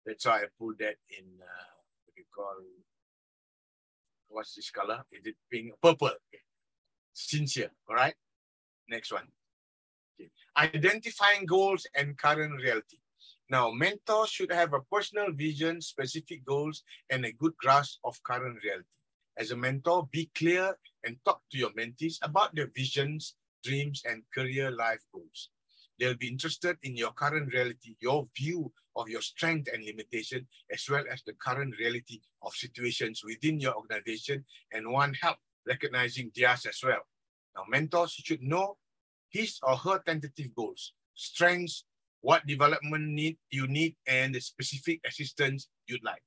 Speaker 2: That's why I put that in, what you call, what's this color? Is it pink? Purple. Okay. Sincere, all right? Next one. Okay. Identifying goals and current reality. Now, mentors should have a personal vision, specific goals, and a good grasp of current reality. As a mentor, be clear and talk to your mentees about their visions, dreams, and career life goals. They'll be interested in your current reality, your view of your strength and limitation, as well as the current reality of situations within your organization, and want help recognizing theirs as well. Now, mentors should know his or her tentative goals, strengths, what development you need, and the specific assistance you'd like.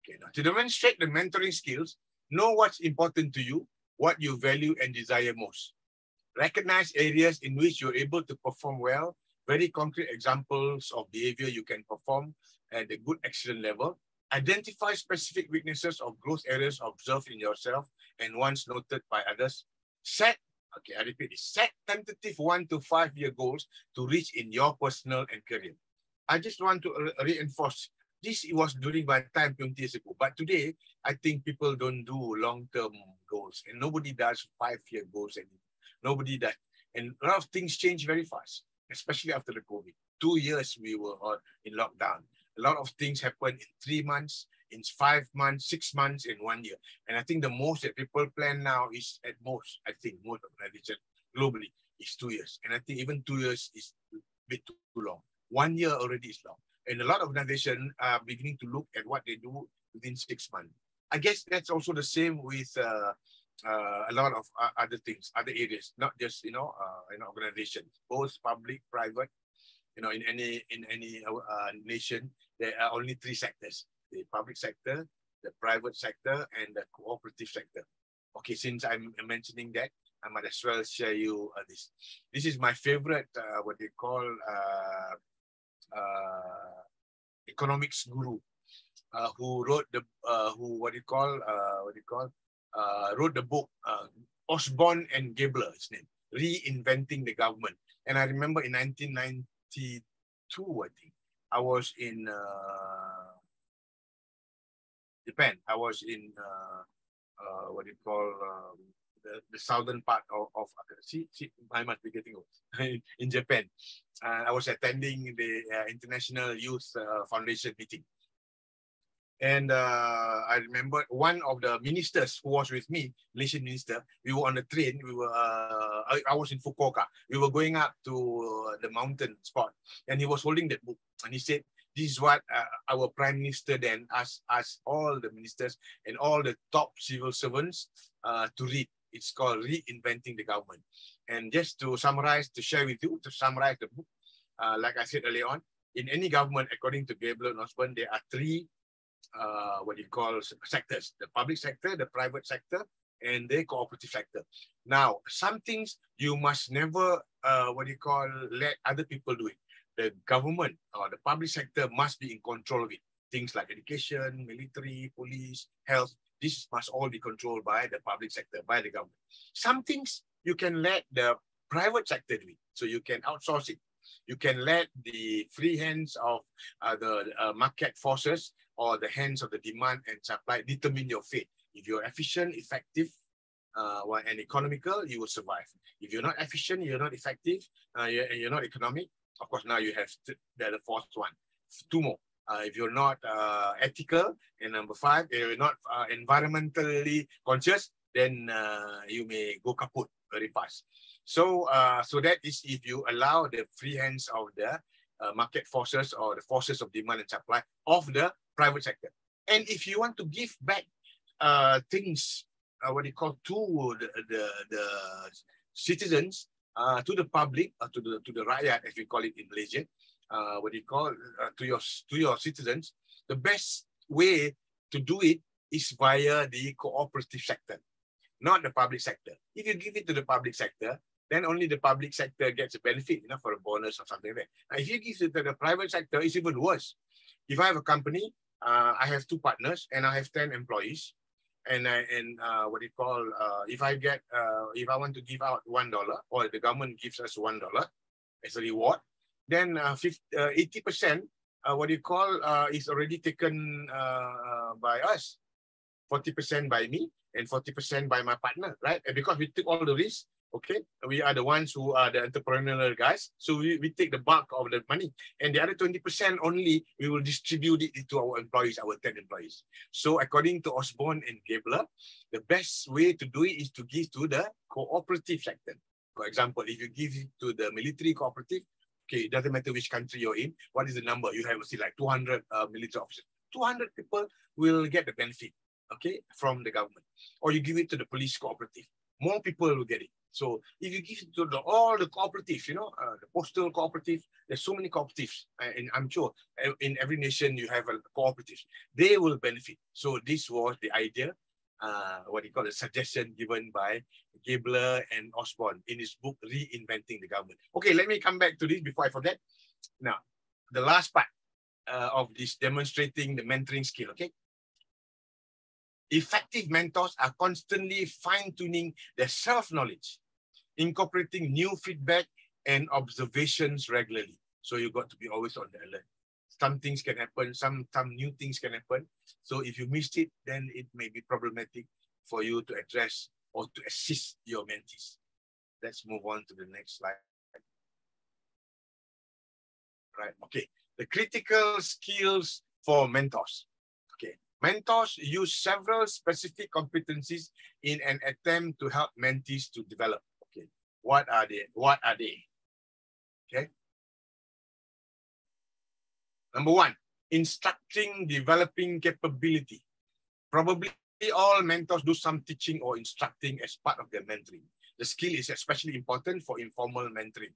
Speaker 2: Okay, now to demonstrate the mentoring skills, know what's important to you, what you value and desire most. Recognize areas in which you're able to perform well, very concrete examples of behavior you can perform at a good excellent level. Identify specific weaknesses or growth areas observed in yourself and once noted by others. Set, okay, I repeat it, set tentative 1 to 5 year goals to reach in your personal and career. I just want to reinforce, this was during my time 20 years ago, but today, I think people don't do long-term goals and nobody does 5-year goals anymore. Nobody does. And a lot of things change very fast, especially after the COVID. 2 years we were in lockdown. A lot of things happened in 3 months, in 5 months, 6 months, in 1 year. And I think the most that people plan now is at most, I think most organizations globally is 2 years. And I think even 2 years is a bit too long. 1 year already is long. And a lot of organizations are beginning to look at what they do within 6 months. I guess that's also the same with a lot of other things, other areas, not just, in organizations, both public, private, in any nation, there are only 3 sectors: the public sector, the private sector, and the cooperative sector. Okay, since I'm mentioning that, I might as well share you this. This is my favorite, what they call economics guru, who wrote the wrote the book Osborne and Gabler, his name, Reinventing the Government. And I remember in 1992, I think, I was in Japan. I was in the southern part of I must be getting old, in Japan. I was attending the International Youth Foundation meeting. And I remember one of the ministers who was with me, Malaysian minister, we were on the train. I was in Fukuoka. We were going up to the mountain spot, and he was holding that book. And he said, this is what our prime minister then asked all the ministers and all the top civil servants to read. It's called Reinventing the Government. And just to summarize, to share with you, to summarize the book, like I said earlier on, in any government, according to Gabler and Osborne, there are 3 sectors: the public sector, the private sector, and the cooperative sector. Now, some things you must never let other people do it. The government or the public sector must be in control of it. Things like education, military, police, health, this must all be controlled by the public sector, by the government. Some things you can let the private sector do it, so you can outsource it. You can let the free hands of the market forces or the hands of the demand and supply determine your fate. If you're efficient, effective, and economical, you will survive. If you're not efficient, you're not effective, and you're not economic, of course, now you have the 4th one. 2 more. If you're not ethical, and number 5, if you're not environmentally conscious, then you may go kaput very fast. So that is if you allow the free hands of the market forces or the forces of demand and supply of the private sector. And if you want to give back things, to the citizens, to the public, to the rakyat, as we call it in Malaysia, to your citizens, the best way to do it is via the cooperative sector. not the public sector. If you give it to the public sector, then only the public sector gets a benefit, for a bonus or something like that. Now, if you give it to the private sector, it's even worse. If I have a company, I have 2 partners and I have 10 employees, and what do you call, if I want to give out $1, or the government gives us $1 as a reward, then 80%, is already taken by us, 40% by me, and 40% by my partner, right? And because we took all the risks, okay, we are the ones who are the entrepreneurial guys, so we take the bulk of the money, and the other 20% only we will distribute it to our employees, our 10 employees. So according to Osborne and Gabler, the best way to do it is to give to the cooperative sector. For example, if you give it to the military cooperative, okay, it doesn't matter which country you're in, what is the number? You have, say, like 200 military officers. 200 people will get the benefit, okay, from the government. Or you give it to the police cooperative, more people will get it. So if you give it to all the cooperatives, the postal cooperative, there's so many cooperatives, and I'm sure in every nation you have a cooperative, they will benefit. So this was the idea, a suggestion given by Gabler and Osborne in his book, Reinventing the Government. Okay, let me come back to this before I forget. Now, the last part of this demonstrating the mentoring skill, okay? Effective mentors are constantly fine-tuning their self-knowledge, incorporating new feedback and observations regularly. So you got to be always on the alert. Some things can happen, some new things can happen. So if you missed it, then it may be problematic for you to address or to assist your mentees. Let's move on to the next slide. Right, okay. The critical skills for mentors. Okay, mentors use several specific competencies in an attempt to help mentees to develop. Okay, what are they? Okay. Number 1, instructing, developing capability. Probably all mentors do some teaching or instructing as part of their mentoring. The skill is especially important for informal mentoring.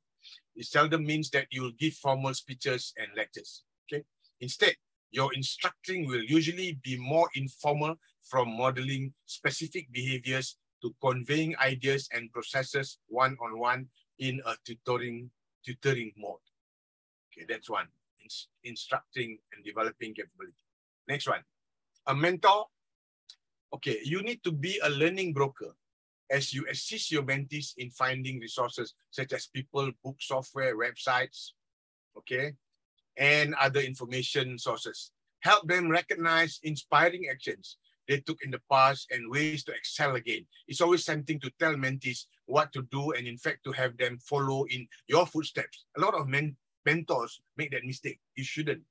Speaker 2: It seldom means that you will give formal speeches and lectures. Okay. Instead, your instructing will usually be more informal, from modeling specific behaviors to conveying ideas and processes one-on-one in a tutoring mode. Okay, that's one. Instructing and developing capability. Next one, a mentor. Okay, you need to be a learning broker as you assist your mentees in finding resources such as people, book, software, websites, okay, and other information sources. Help them recognize inspiring actions they took in the past and ways to excel again. It's always tempting to tell mentees what to do and in fact to have them follow in your footsteps. A lot of mentors make that mistake. You shouldn't.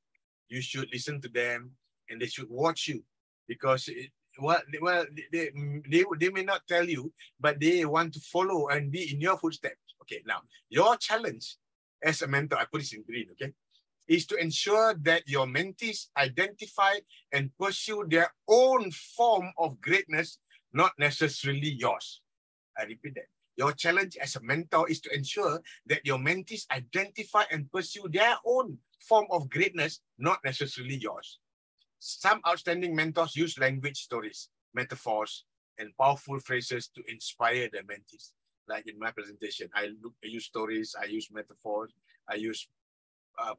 Speaker 2: You should listen to them and they should watch you, because they may not tell you, but they want to follow and be in your footsteps. Okay, now your challenge as a mentor, I put this in green, okay, is to ensure that your mentees identify and pursue their own form of greatness, not necessarily yours. I repeat that. Your challenge as a mentor is to ensure that your mentees identify and pursue their own form of greatness, not necessarily yours. Some outstanding mentors use language stories, metaphors, and powerful phrases to inspire their mentees. Like in my presentation, I use stories, I use metaphors, I use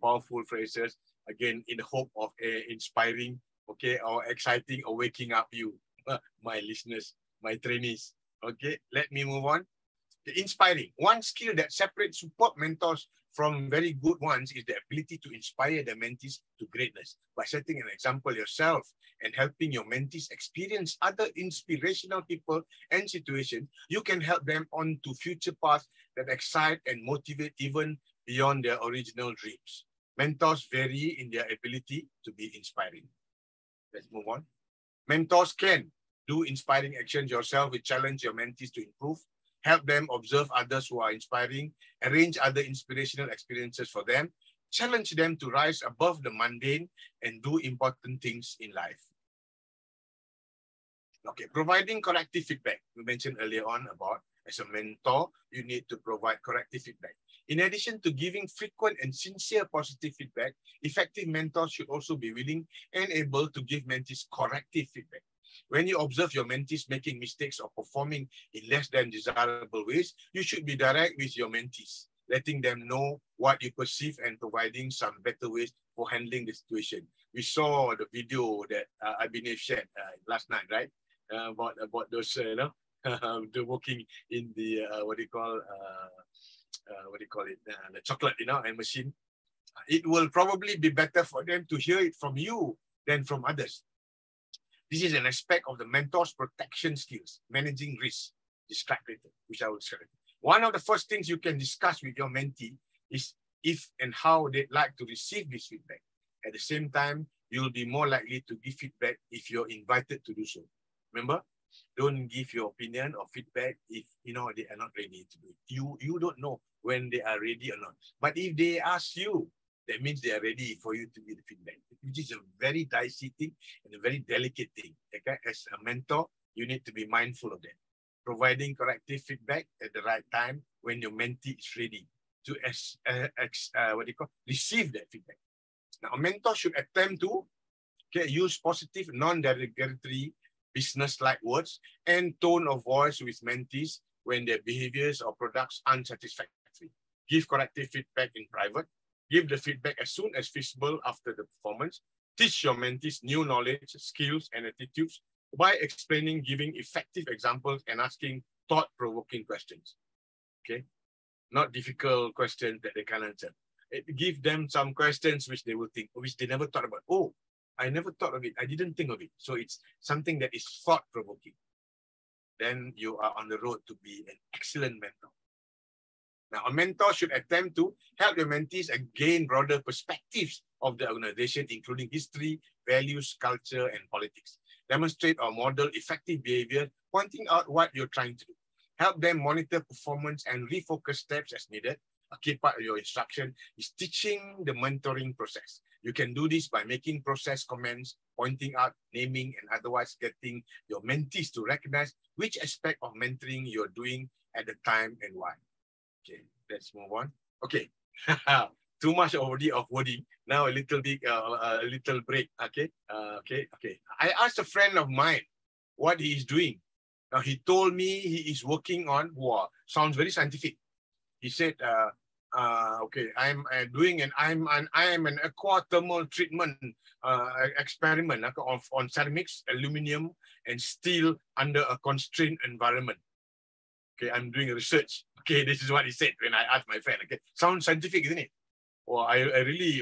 Speaker 2: powerful phrases, again, in the hope of inspiring, okay, or exciting or waking up you, my listeners, my trainees. Okay, let me move on. The inspiring. One skill that separates support mentors from very good ones is the ability to inspire their mentees to greatness by setting an example yourself and helping your mentees experience other inspirational people and situations. You can help them on to future paths that excite and motivate even beyond their original dreams. Mentors vary in their ability to be inspiring. Let's move on. Mentors can do inspiring actions yourself, which challenge your mentees to improve. Help them observe others who are inspiring, arrange other inspirational experiences for them, challenge them to rise above the mundane and do important things in life. Okay, providing corrective feedback. We mentioned earlier on about, as a mentor, you need to provide corrective feedback. In addition to giving frequent and sincere positive feedback, effective mentors should also be willing and able to give mentees corrective feedback. When you observe your mentees making mistakes or performing in less than desirable ways, you should be direct with your mentees, letting them know what you perceive and providing some better ways for handling the situation. We saw the video that Abhinav shared last night, right? About those, the working in the what do you call it, the chocolate, and machine. It will probably be better for them to hear it from you than from others. This is an aspect of the mentor's protection skills, managing risk, described later, which I will describe. One of the first things you can discuss with your mentee is if and how they'd like to receive this feedback. At the same time, you'll be more likely to give feedback if you're invited to do so. Remember, don't give your opinion or feedback if they are not ready to do it. You don't know when they are ready or not. But if they ask you, that means they are ready for you to give the feedback, which is a very dicey thing and a very delicate thing. Okay? As a mentor, you need to be mindful of that. Providing corrective feedback at the right time when your mentee is ready to receive that feedback. Now, a mentor should attempt to use positive, non-derogatory, business-like words and tone of voice with mentees when their behaviors or products are unsatisfactory. Give corrective feedback in private. Give the feedback as soon as feasible after the performance. Teach your mentees new knowledge, skills, and attitudes by explaining, giving effective examples, and asking thought-provoking questions. Okay, not difficult questions that they can answer. Give them some questions which they will think, which they never thought about. Oh, I never thought of it. I didn't think of it. So it's something that is thought-provoking. Then you are on the road to be an excellent mentor. Now, a mentor should attempt to help your mentees gain broader perspectives of the organization, including history, values, culture, and politics. Demonstrate or model effective behavior, pointing out what you're trying to do. Help them monitor performance and refocus steps as needed. A key part of your instruction is teaching the mentoring process. You can do this by making process comments, pointing out, naming, and otherwise getting your mentees to recognize which aspect of mentoring you're doing at the time and why. Okay, let's move on. Okay, too much already of wording. Now a little bit, a little break. Okay, okay. I asked a friend of mine what he is doing. Now he told me he is working on. Wow, sounds very scientific. He said, okay, I'm doing I am an aqua thermal treatment experiment on ceramics, aluminum, and steel under a constrained environment. Okay, I'm doing research. Okay, this is what he said when I asked my friend. Okay, sounds scientific, isn't it? Well, I really,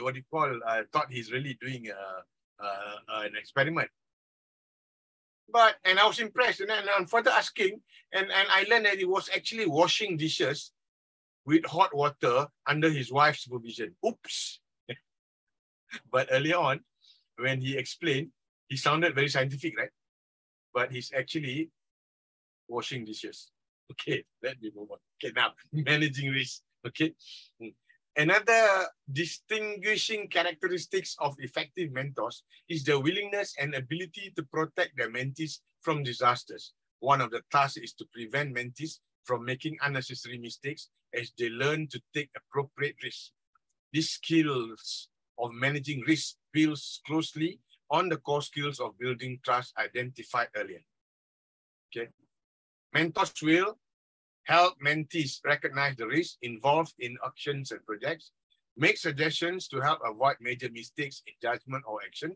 Speaker 2: thought he's really doing an experiment. And I was impressed, and I'm further asking, and I learned that he was actually washing dishes with hot water under his wife's supervision. Oops. But earlier on, when he explained, he sounded very scientific, right? But he's actually washing dishes. Okay, let me move on. Okay, now, managing risk. Okay. Another distinguishing characteristics of effective mentors is their willingness and ability to protect their mentees from disasters. One of the tasks is to prevent mentees from making unnecessary mistakes as they learn to take appropriate risks. These skills of managing risk builds closely on the core skills of building trust identified earlier. Okay. Mentors will help mentees recognize the risks involved in actions and projects, make suggestions to help avoid major mistakes in judgment or action,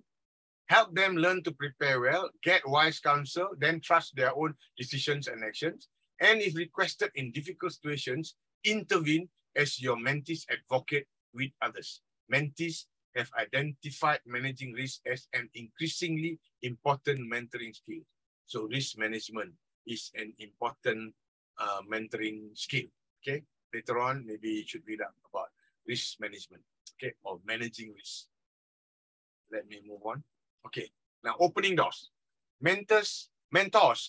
Speaker 2: help them learn to prepare well, get wise counsel, then trust their own decisions and actions, and if requested in difficult situations, intervene as your mentees advocate with others. Mentees have identified managing risk as an increasingly important mentoring skill. So risk management is an important mentoring skill. Okay, later on, maybe you should read up about risk management, okay, or managing risk. Let me move on. Okay, now opening doors. Mentors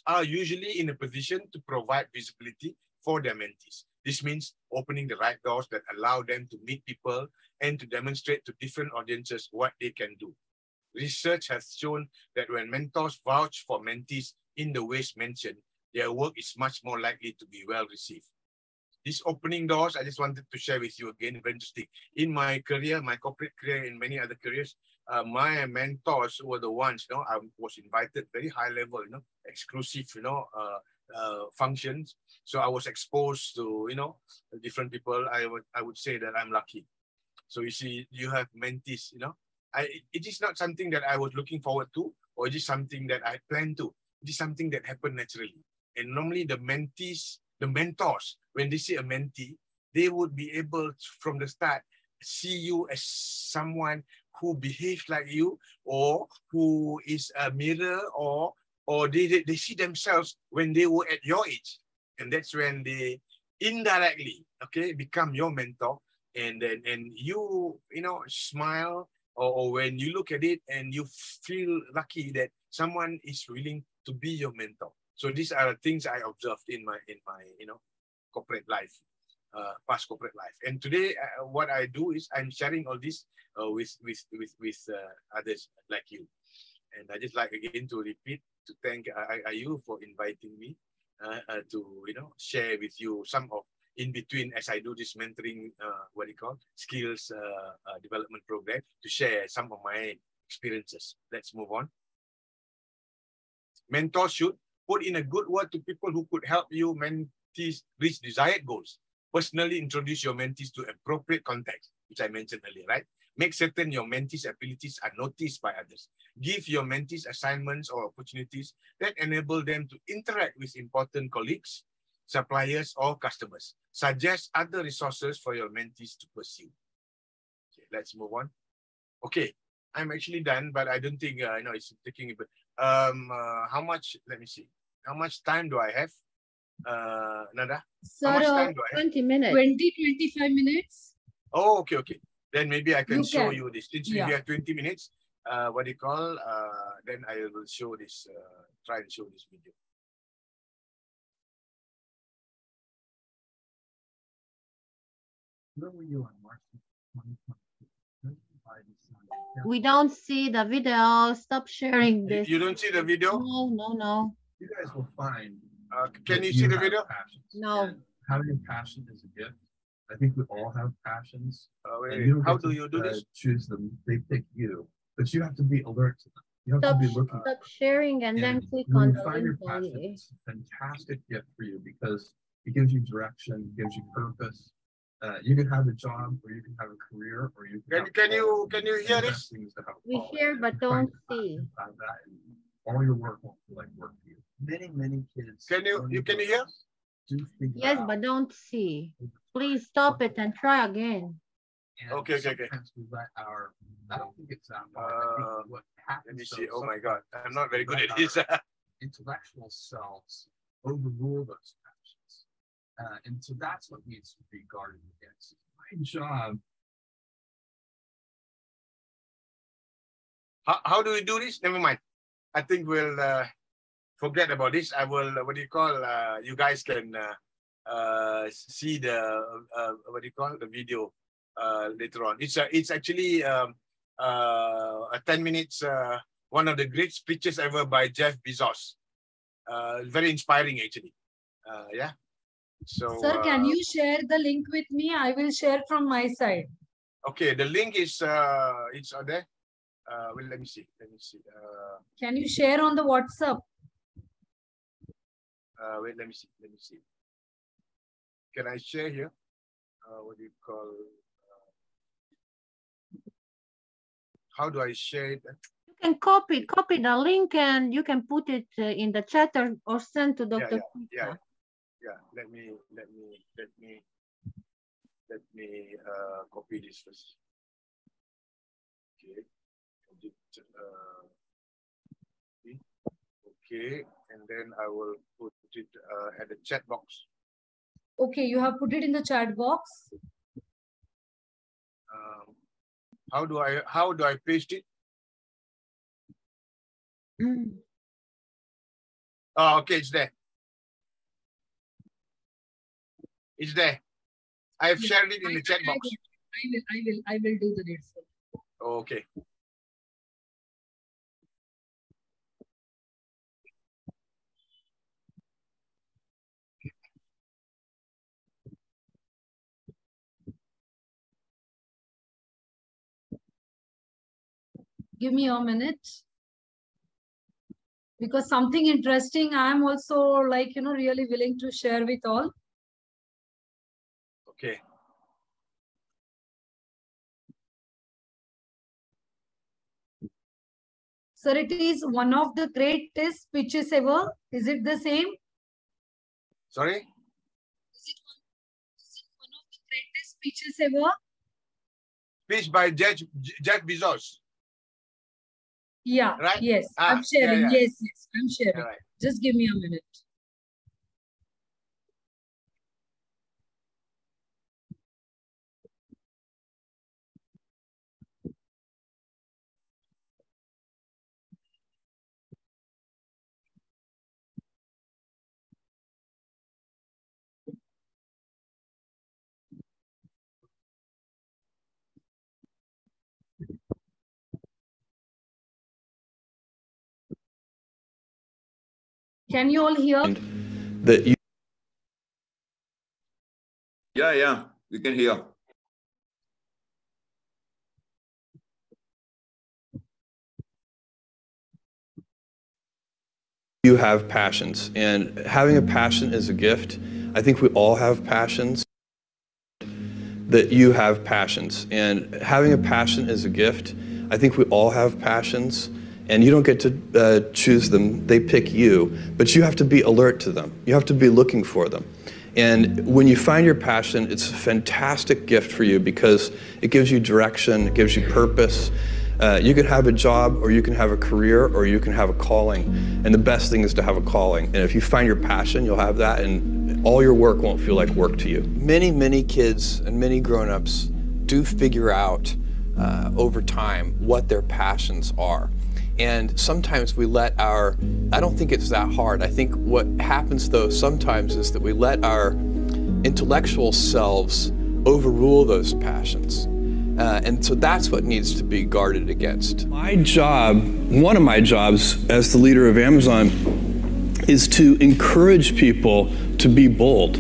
Speaker 2: are usually in a position to provide visibility for their mentees. This means opening the right doors that allow them to meet people and to demonstrate to different audiences what they can do. Research has shown that when mentors vouch for mentees in the ways mentioned, their work is much more likely to be well received. These opening doors, I just wanted to share with you again, very interesting. In my career, my corporate career, in many other careers, my mentors were the ones, I was invited very high level, exclusive, functions. So I was exposed to, different people. I would say that I'm lucky. So you see, you have mentees, it is not something that I was looking forward to, or it is something that I planned to. It is something that happened naturally. And normally the mentees, the mentors, when they see a mentee, they would be able to, from the start, see you as someone who behaves like you, or who is a mirror, or they see themselves when they were at your age. And that's when they indirectly, become your mentor. And then, you smile, or when you look at it and you feel lucky that someone is willing to be your mentor. So these are the things I observed in my corporate life, past corporate life. And today, what I do is I'm sharing all this with others like you. And I just like again to repeat to thank IIU for inviting me to share with you some of in between as I do this mentoring skills development program, to share some of my experiences. Let's move on. Mentors should put in a good word to people who could help you mentees reach desired goals. Personally introduce your mentees to appropriate context, which I mentioned earlier, right? Make certain your mentees' abilities are noticed by others. Give your mentees assignments or opportunities that enable them to interact with important colleagues, suppliers, or customers. Suggest other resources for your mentees to pursue. Okay, let's move on. Okay, I'm actually done, but I don't think it's taking a bit. How much? Let me see. How much time do I have? Nada?
Speaker 1: Sir,
Speaker 2: how much time do I have?
Speaker 3: 20 minutes.
Speaker 1: 20-25 minutes.
Speaker 2: Oh, okay. Then maybe I can show
Speaker 1: can.
Speaker 2: you this. Since we have 20 minutes, then I will show this, try and show this video.
Speaker 8: Where were you on March 2022?
Speaker 3: We don't see the video. Stop sharing this.
Speaker 2: You don't see the video?
Speaker 3: No.
Speaker 8: You guys will find.
Speaker 2: Can you see the video?
Speaker 3: No.
Speaker 8: And having a passion is a gift. I think we all have passions.
Speaker 2: How do you do this?
Speaker 8: Choose them. They pick you, but you have to be alert to them. You have to be looking.
Speaker 3: Stop sharing and then click
Speaker 8: when
Speaker 3: on
Speaker 8: you
Speaker 3: the
Speaker 8: find your
Speaker 3: link
Speaker 8: passion,
Speaker 3: only.
Speaker 8: it's a fantastic gift for you because it gives you direction, gives you purpose. You can have a job, or you can have a career, or you
Speaker 2: can you hear this?
Speaker 3: We hear but don't see.
Speaker 8: All your work won't feel like work for you. Many kids.
Speaker 2: Can you hear?
Speaker 3: Yes, but don't see. Please stop it and try again.
Speaker 2: Okay.
Speaker 8: We let I don't think it's that hard. What happens?
Speaker 2: Let me see. Oh my God, I'm not very good at this.
Speaker 8: Intellectual selves overrule those passions, and so that's what needs to be guarded against. My job.
Speaker 2: How do we do this? Never mind. I think we'll forget about this. I will. You guys can see the the video later on. It's actually a 10 minutes. One of the great speeches ever by Jeff Bezos. Very inspiring, actually. Yeah. So.
Speaker 1: Sir, can you share the link with me? I will share from my side.
Speaker 2: Okay, the link is it's on there. Well, let me see.
Speaker 1: Can you share on the WhatsApp?
Speaker 2: Wait, let me see. Can I share here? What do you call? How do I share it?
Speaker 3: You can copy the link and you can put it in the chat or send to Dr.
Speaker 2: Yeah. Let me copy this first. Okay, and then I will put it at the chat box.
Speaker 1: Okay, you have put it in the chat box.
Speaker 2: How do I paste it? Oh, okay, it's there. It's there. I've shared it in the chat box.
Speaker 1: I will do the needful.
Speaker 2: Okay.
Speaker 1: Give me a minute. Because something interesting, I'm also like, really willing to share with all.
Speaker 2: Okay.
Speaker 1: Sir, it is one of the greatest speeches ever. Is it the same?
Speaker 2: Sorry?
Speaker 1: Is it one of the greatest speeches ever?
Speaker 2: Speech by Jeff Bezos.
Speaker 1: Yeah,
Speaker 2: Right?
Speaker 1: yes, I'm sharing.
Speaker 2: Yeah.
Speaker 1: Yes, I'm sharing.
Speaker 2: Right.
Speaker 1: Just give me a minute. Can you all hear?
Speaker 9: That you
Speaker 10: Yeah, we can hear.
Speaker 9: you have passions, and having a passion is a gift. I think we all have passions. That you have passions, and having a passion is a gift. I think we all have passions, and you don't get to choose them. They pick you, but you have to be alert to them. You have to be looking for them. And when you find your passion, it's a fantastic gift for you because it gives you direction, it gives you purpose. You can have a job, or you can have a career, or you can have a calling. And the best thing is to have a calling. And if you find your passion, you'll have that, and all your work won't feel like work to you. Many kids and many grown-ups do figure out over time what their passions are. And sometimes we let I don't think it's that hard. I think what happens though sometimes is that we let our intellectual selves overrule those passions. And so that's what needs to be guarded against. My job, one of my jobs as the leader of Amazon, is to encourage people to be bold.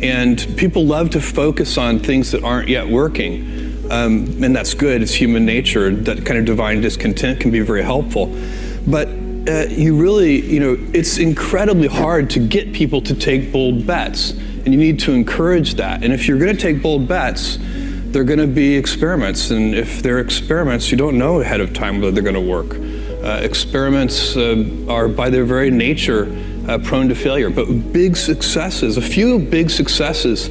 Speaker 9: And people love to focus on things that aren't yet working. And that's good, it's human nature. That kind of divine discontent can be very helpful. But you really, it's incredibly hard to get people to take bold bets. And you need to encourage that. And if you're gonna take bold bets, they're going to be experiments, and if they're experiments, you don't know ahead of time whether they're going to work. Experiments are by their very nature prone to failure, but big successes, a few big successes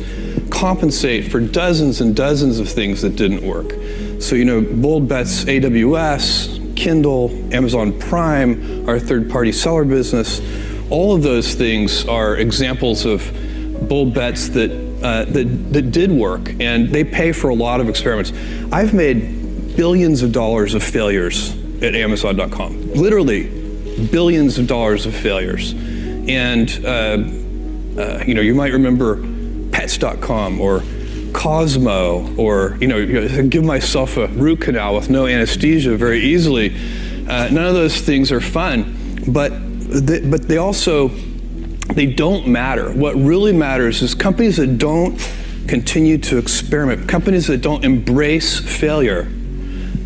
Speaker 9: compensate for dozens and dozens of things that didn't work. So, bold bets, AWS, Kindle, Amazon Prime, our third-party seller business, all of those things are examples of bold bets that did work, and they pay for a lot of experiments. I've made billions of dollars of failures at Amazon.com, literally billions of dollars of failures. And you might remember Pets.com or Cosmo, or give myself a root canal with no anesthesia very easily. None of those things are fun, but they also. They don't matter. What really matters is companies that don't continue to experiment, companies that don't embrace failure,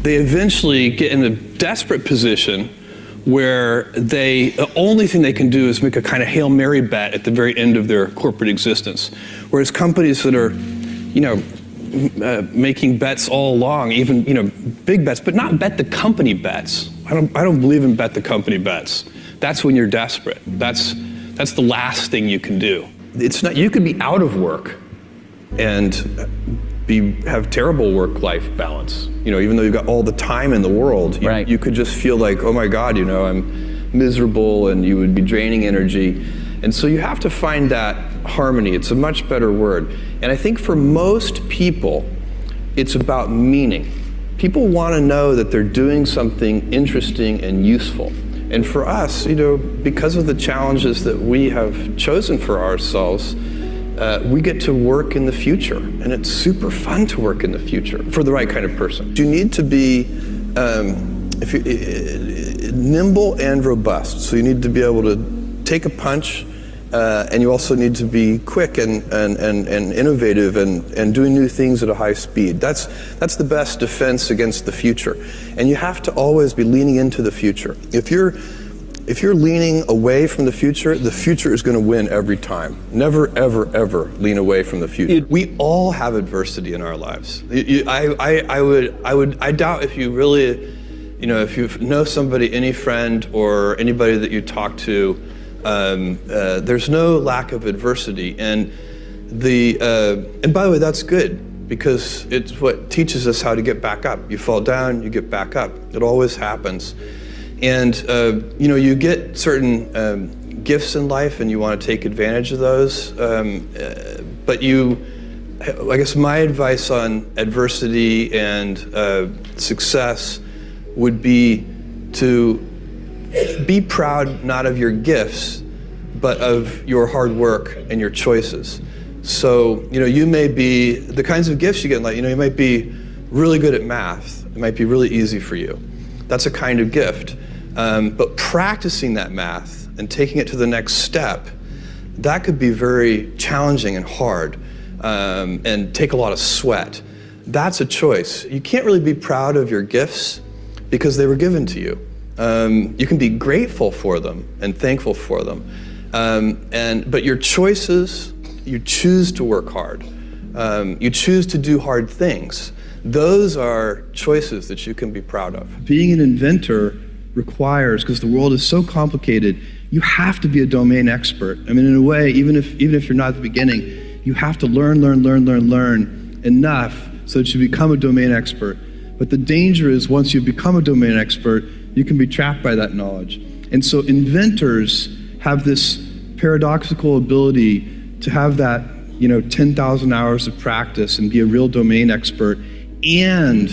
Speaker 9: they eventually get in a desperate position where the only thing they can do is make a kind of Hail Mary bet at the very end of their corporate existence. Whereas companies that are, making bets all along, even, big bets, but not bet the company bets. I don't believe in bet the company bets. That's when you're desperate. That's the last thing you can do. It's not, you could be out of work and have terrible work-life balance. Even though you've got all the time in the world, you could just feel like, oh my God, I'm miserable, and you would be draining energy. And so you have to find that harmony. It's a much better word. And I think for most people, it's about meaning. People want to know that they're doing something interesting and useful. And for us, because of the challenges that we have chosen for ourselves, we get to work in the future. And it's super fun to work in the future for the right kind of person. You need to be nimble and robust. So you need to be able to take a punch and you also need to be quick and innovative and doing new things at a high speed. That's the best defense against the future. And you have to always be leaning into the future. If you're leaning away from the future is going to win every time. Never, ever, ever lean away from the future. We all have adversity in our lives. I doubt if you really, if you know somebody, any friend or anybody that you talk to, there's no lack of adversity. And by the way, that's good, because it's what teaches us how to get back up. You fall down, you get back up. It always happens. And you get certain gifts in life, and you want to take advantage of those. But I guess my advice on adversity and success would be to be proud not of your gifts, but of your hard work and your choices. So, you may be, the kinds of gifts you get in life, you might be really good at math. It might be really easy for you. That's a kind of gift. But practicing that math and taking it to the next step, that could be very challenging and hard, and take a lot of sweat. That's a choice. You can't really be proud of your gifts because they were given to you. You can be grateful for them and thankful for them. But your choices, you choose to work hard. You choose to do hard things. Those are choices that you can be proud of. Being an inventor requires, because the world is so complicated, you have to be a domain expert. I mean, in a way, even if you're not at the beginning, you have to learn enough so that you become a domain expert. But the danger is, once you become a domain expert, you can be trapped by that knowledge. And so inventors have this paradoxical ability to have that 10,000 hours of practice and be a real domain expert, and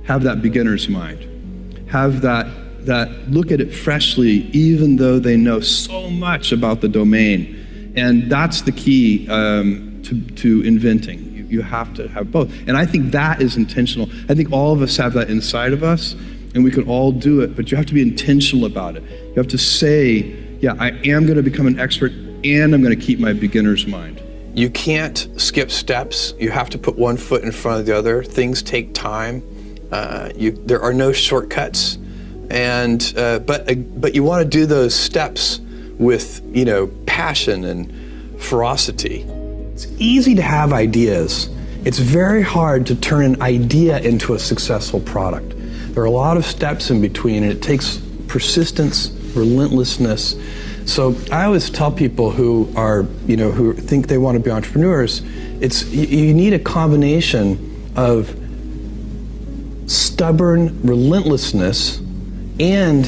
Speaker 9: have that beginner's mind. Have that look at it freshly, even though they know so much about the domain. And that's the key to inventing. You have to have both. And I think that is intentional. I think all of us have that inside of us, and we can all do it, but you have to be intentional about it. You have to say, yeah, I am going to become an expert, and I'm going to keep my beginner's mind. You can't skip steps. You have to put one foot in front of the other. Things take time. There are no shortcuts. And but you want to do those steps with passion and ferocity. It's easy to have ideas. It's very hard to turn an idea into a successful product. There are a lot of steps in between, and it takes persistence, relentlessness. So I always tell people who are who think they want to be entrepreneurs, you need a combination of stubborn relentlessness and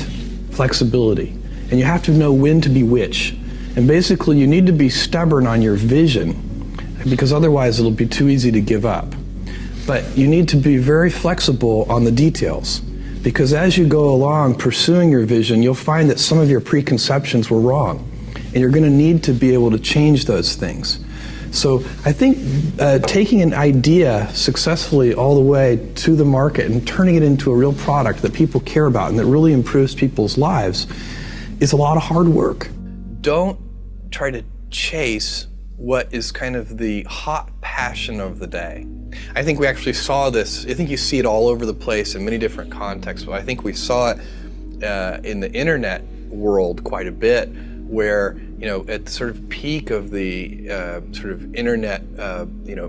Speaker 9: flexibility. And you have to know when to be which. And basically, you need to be stubborn on your vision, because otherwise it'll be too easy to give up. But you need to be very flexible on the details, because as you go along pursuing your vision, you'll find that some of your preconceptions were wrong. And you're going to need to be able to change those things. So I think taking an idea successfully all the way to the market and turning it into a real product that people care about and that really improves people's lives is a lot of hard work. Don't try to chase what is kind of the hot passion of the day. I think we actually saw this, I think you see it all over the place in many different contexts, but I think we saw it in the internet world quite a bit, where at the sort of peak of the sort of internet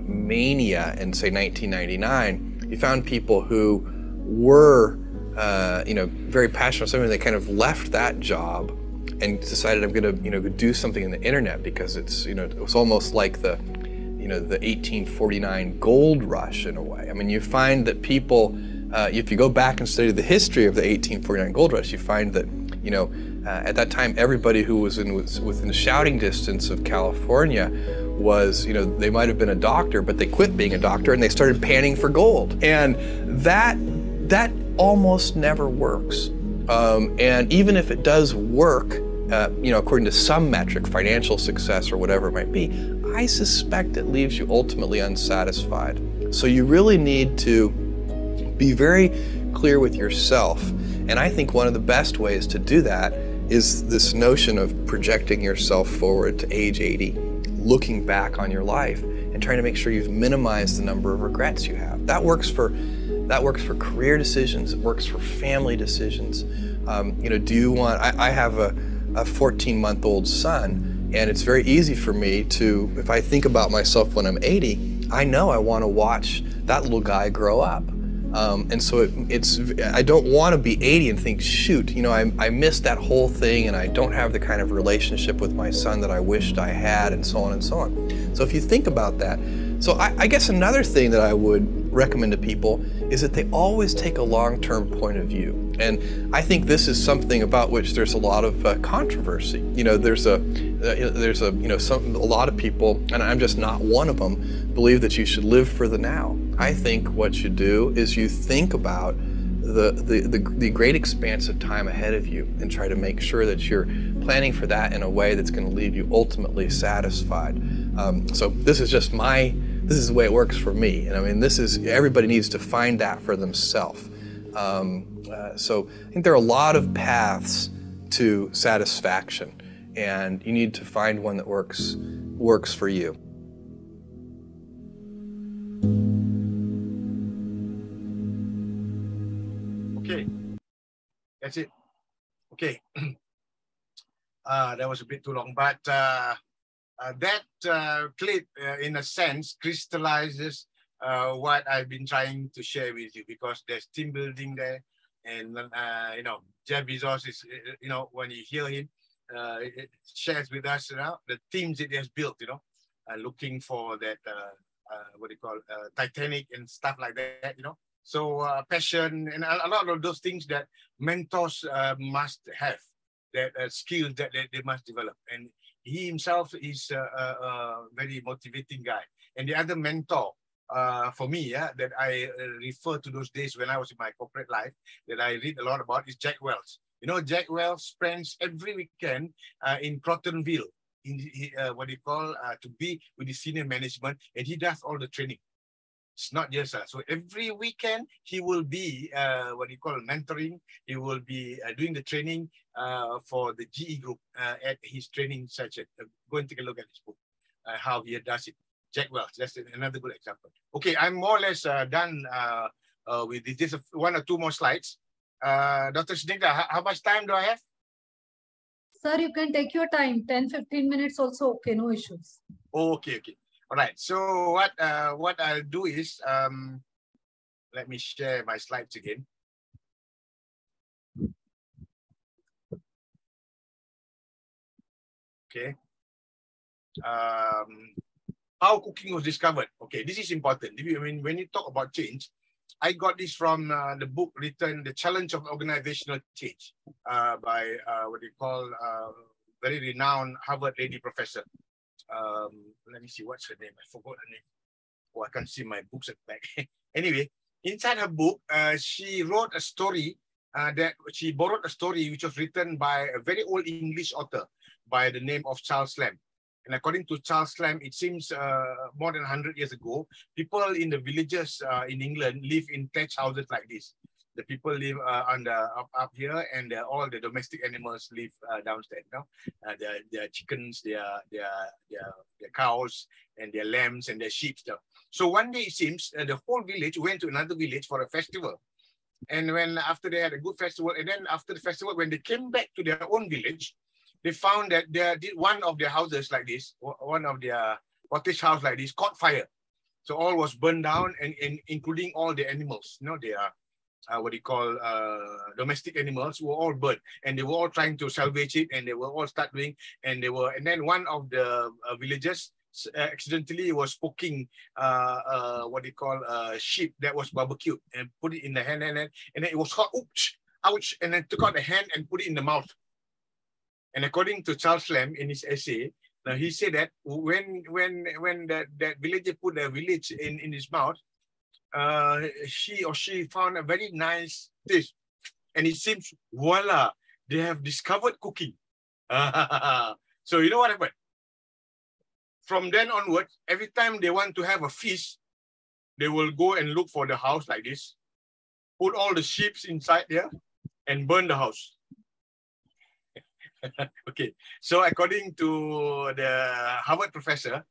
Speaker 9: mania in, say, 1999, you found people who were very passionate about something. They kind of left that job and decided, I'm going to go do something in the internet, because it's it was almost like the the 1849 gold rush in a way. I mean, you find that people, if you go back and study the history of the 1849 gold rush, you find that at that time, everybody who was within shouting distance of California was, they might have been a doctor, but they quit being a doctor and they started panning for gold. And that almost never works. And even if it does work, according to some metric, financial success or whatever it might be, I suspect it leaves you ultimately unsatisfied. So you really need to be very clear with yourself. And I think one of the best ways to do that is this notion of projecting yourself forward to age 80, looking back on your life and trying to make sure you've minimized the number of regrets you have. That works for career decisions. It works for family decisions. You know, do you want? I have a 14-month-old son, and it's very easy for me to, if I think about myself when I'm 80, I know I want to watch that little guy grow up. And so I don't want to be 80 and think, shoot, you know, I missed that whole thing and I don't have the kind of relationship with my son that I wished I had, and so on and so on. So if you think about that, so I guess another thing that I would recommend to people is that they always take a long-term point of view. And I think this is something about which there's a lot of controversy. You know, a lot of people, and I'm just not one of them, believe that you should live for the now. I think what you do is you think about the great expanse of time ahead of you and try to make sure that you're planning for that in a way that's going to leave you ultimately satisfied. So this is just this is the way it works for me. And I mean, everybody needs to find that for themselves. So I think there are a lot of paths to satisfaction, and you need to find one that works for you.
Speaker 2: Okay, that's it. Okay, that was a bit too long, but that clip, in a sense, crystallizes what I've been trying to share with you, because there's team building there, and you know, Jeff Bezos is, you know, when you hear him, it shares with us, you know, the teams that he has built, you know, looking for that what do you call Titanic and stuff like that, you know. So passion and a lot of those things that mentors must have, that skills that they must develop. And he himself is a very motivating guy. And the other mentor for me, that I refer to those days when I was in my corporate life, that I read a lot about, is Jack Welch. You know, Jack Welch spends every weekend in Crotonville, what do you call, to be with the senior management, and he does all the training. It's not just so every weekend he will be what do you call, mentoring. He will be doing the training for the GE group at his training session. Go and take a look at his book, how he does it. Jack Welch, that's another good example. Okay, I'm more or less done with this. Just one or two more slides. Dr. Snigdha, how much time do I have?
Speaker 1: Sir, you can take your time, 10-15 minutes also, okay, no issues.
Speaker 2: Okay, okay. All right, so what I'll do is, let me share my slides again. Okay. How cooking was discovered. Okay, this is important. I mean, when you talk about change, I got this from the book written, The Challenge of Organizational Change, by what you call very renowned Harvard lady professor. Let me see, what's her name? I forgot her name. Oh, I can't see my books at the back. Anyway, inside her book, she wrote a story that she borrowed a story which was written by a very old English author by the name of Charles Lamb. And according to Charles Lamb, it seems more than 100 years ago, people in the villages in England live in thatch houses like this. The people live up here, and all the domestic animals live downstairs. You know, their chickens, their cows, and their lambs and their sheep. So one day it seems the whole village went to another village for a festival. And after they had a good festival, and then after the festival, when they came back to their own village, they found that one of their houses like this, one of their cottage house like this, caught fire. So all was burned down, and including all the animals. You know, they are what you call domestic animals were all burned, and they were all trying to salvage it, and they were all start doing, and then one of the villagers accidentally was poking what they call sheep that was barbecued, and put it in the hand, and then it was hot, oops, ouch, and then took out the hand and put it in the mouth. And according to Charles Lamb in his essay, now he said that when that villager put the village in his mouth, he or she found a very nice taste, and it seems, voila, they have discovered cooking. So you know what happened? From then onwards, every time they want to have a feast, they will go and look for the house like this, put all the sheep inside there, and burn the house. Okay, so according to the Harvard professor,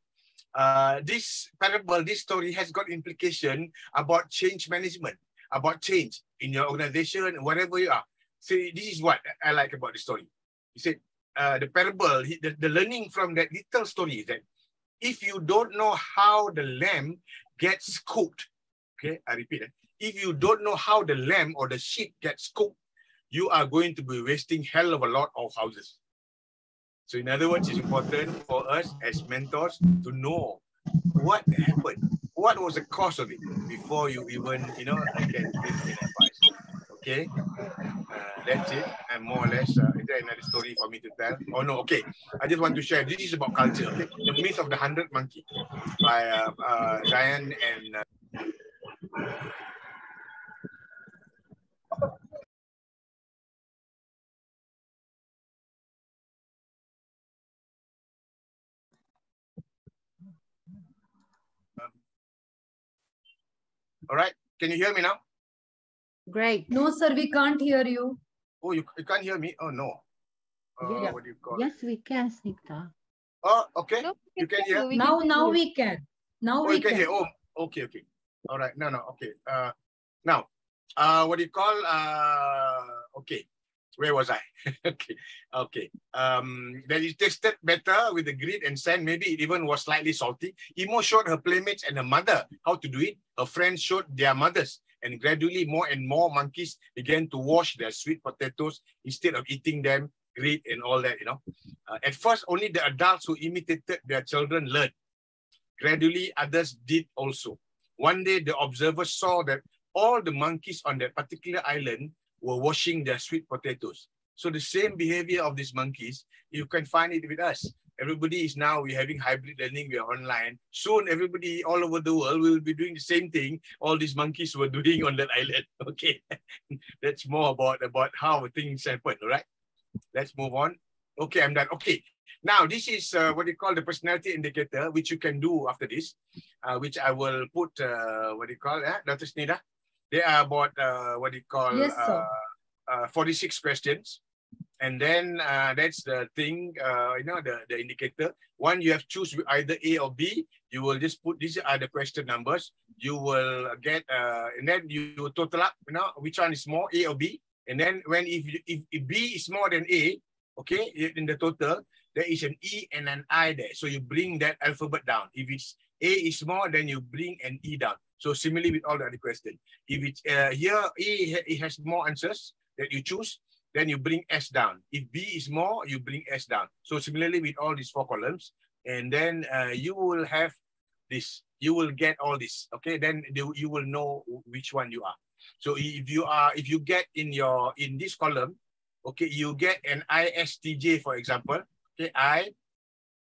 Speaker 2: this parable, this story has got implication about change management, about change in your organization, wherever you are. So this is what I like about the story. He said, the parable, the learning from that little story is that if you don't know how the lamb gets cooked, okay, I repeat, if you don't know how the lamb or the sheep gets cooked, you are going to be wasting hell of a lot of houses. So in other words, it's important for us as mentors to know what happened, what was the cause of it before you even, can give an advice. Okay, that's it. And more or less, is there another story for me to tell? Oh no, okay. I just want to share. This is about culture. Okay, The Myth of the 100 Monkey by Diane and. All right. Can you hear me now?
Speaker 3: Great.
Speaker 1: No, sir, we can't hear you.
Speaker 2: Oh, you can't hear me? Oh, no.
Speaker 3: Yeah.
Speaker 2: What do you call
Speaker 3: Yes,
Speaker 2: it?
Speaker 3: we can, Snigdha.
Speaker 2: Oh, okay.
Speaker 6: No,
Speaker 2: You can hear?
Speaker 1: Now we can. Now
Speaker 2: Oh,
Speaker 1: we
Speaker 2: you can
Speaker 1: can.
Speaker 2: hear. Oh, okay. All right. No, okay. Now, what do you call? Okay. Where was I? Okay. Then it tasted better with the grit and sand. Maybe it even was slightly salty. Imo showed her playmates and her mother how to do it. Her friends showed their mothers. And gradually more and more monkeys began to wash their sweet potatoes instead of eating them, grit and all that, At first, only the adults who imitated their children learned. Gradually, others did also. One day, the observers saw that all the monkeys on that particular island were washing their sweet potatoes. So the same behavior of these monkeys, you can find it with us. Everybody is now, we're having hybrid learning, we are online. Soon, everybody all over the world will be doing the same thing all these monkeys were doing on that island. Okay, that's more about how things happen, all right? Let's move on. Okay, I'm done. Okay, now this is what you call the personality indicator, which you can do after this, which I will put, Dr. Snida? They are about, 46 questions. And then that's the thing, the indicator. One, you have choose either A or B. You will just put, these are the question numbers. You will get, and then you total up, which one is more, A or B. And then if B is more than A, okay, in the total, there is an E and an I there. So you bring that alphabet down. If it's A is more, then you bring an E down. So similarly with all the other questions. If it's here, it has more answers that you choose, then you bring S down. If B is more, you bring S down. So similarly with all these 4 columns, and then you will have this. You will get all this. Okay, then you will know which one you are. So if you get in this column, okay, you get an ISTJ, for example. Okay,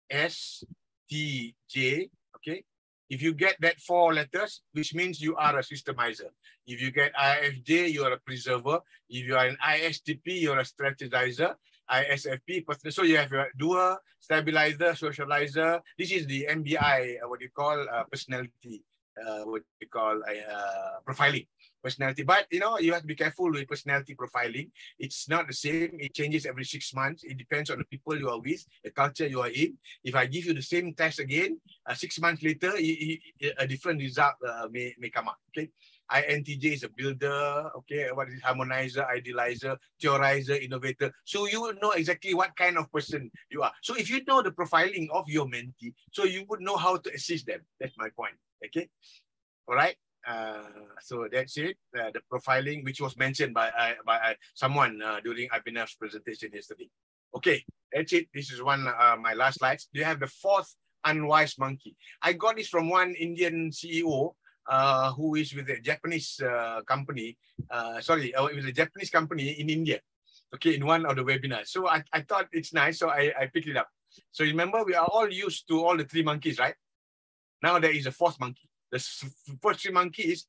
Speaker 2: ISTJ. Okay. If you get that 4 letters, which means you are a systemizer. If you get IFJ, you are a preserver. If you are an ISTP, you're a strategizer. ISFP, so you have a doer, stabilizer, socializer. This is the MBI, personality, profiling. Personality, but you have to be careful with personality profiling. It's not the same. It changes every 6 months. It depends on the people you are with, the culture you are in. If I give you the same test again, 6 months later, a different result may come up. Okay, INTJ is a builder. Okay, what is it? Harmonizer, idealizer, theorizer, innovator. So you will know exactly what kind of person you are. So if you know the profiling of your mentee, so you would know how to assist them. That's my point. Okay, all right. So that's it. The profiling, which was mentioned by someone during Abhinav's presentation yesterday. Okay, that's it. This is my last slides. Do you have the 4th unwise monkey? I got this from one Indian CEO who is with a Japanese company. It was a Japanese company in India. Okay, in one of the webinars. So I thought it's nice, so I picked it up. So remember, we are all used to all the 3 monkeys, right? Now there is a 4th monkey. The first 3 monkeys,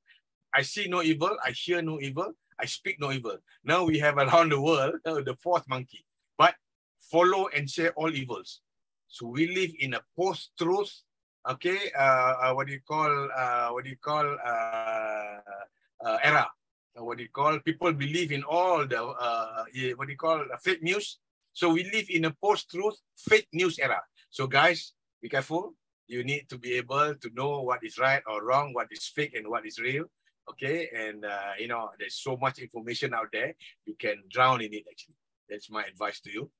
Speaker 2: I see no evil, I hear no evil, I speak no evil. Now we have around the world the 4th monkey, but follow and share all evils. So we live in a post-truth, okay, era. People believe in all the fake news. So we live in a post-truth fake news era. So guys, be careful. You need to be able to know what is right or wrong, what is fake and what is real. Okay, and you know, there's so much information out there, you can drown in it actually. That's my advice to you.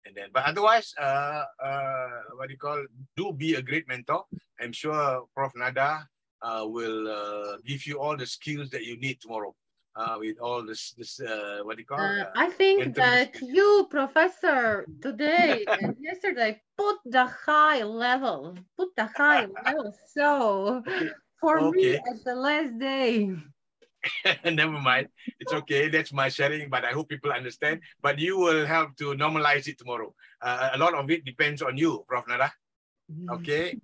Speaker 2: And then, but otherwise, what do you call, do be a great mentor. I'm sure Prof. Nada will give you all the skills that you need tomorrow with all this what do you call?
Speaker 3: I think that you, Professor, today and yesterday put the high level. So
Speaker 2: okay.
Speaker 3: for me at the last day.
Speaker 2: Never mind. It's okay. That's my sharing, but I hope people understand. But you will help to normalize it tomorrow. A lot of it depends on you, Prof. Nada. Okay.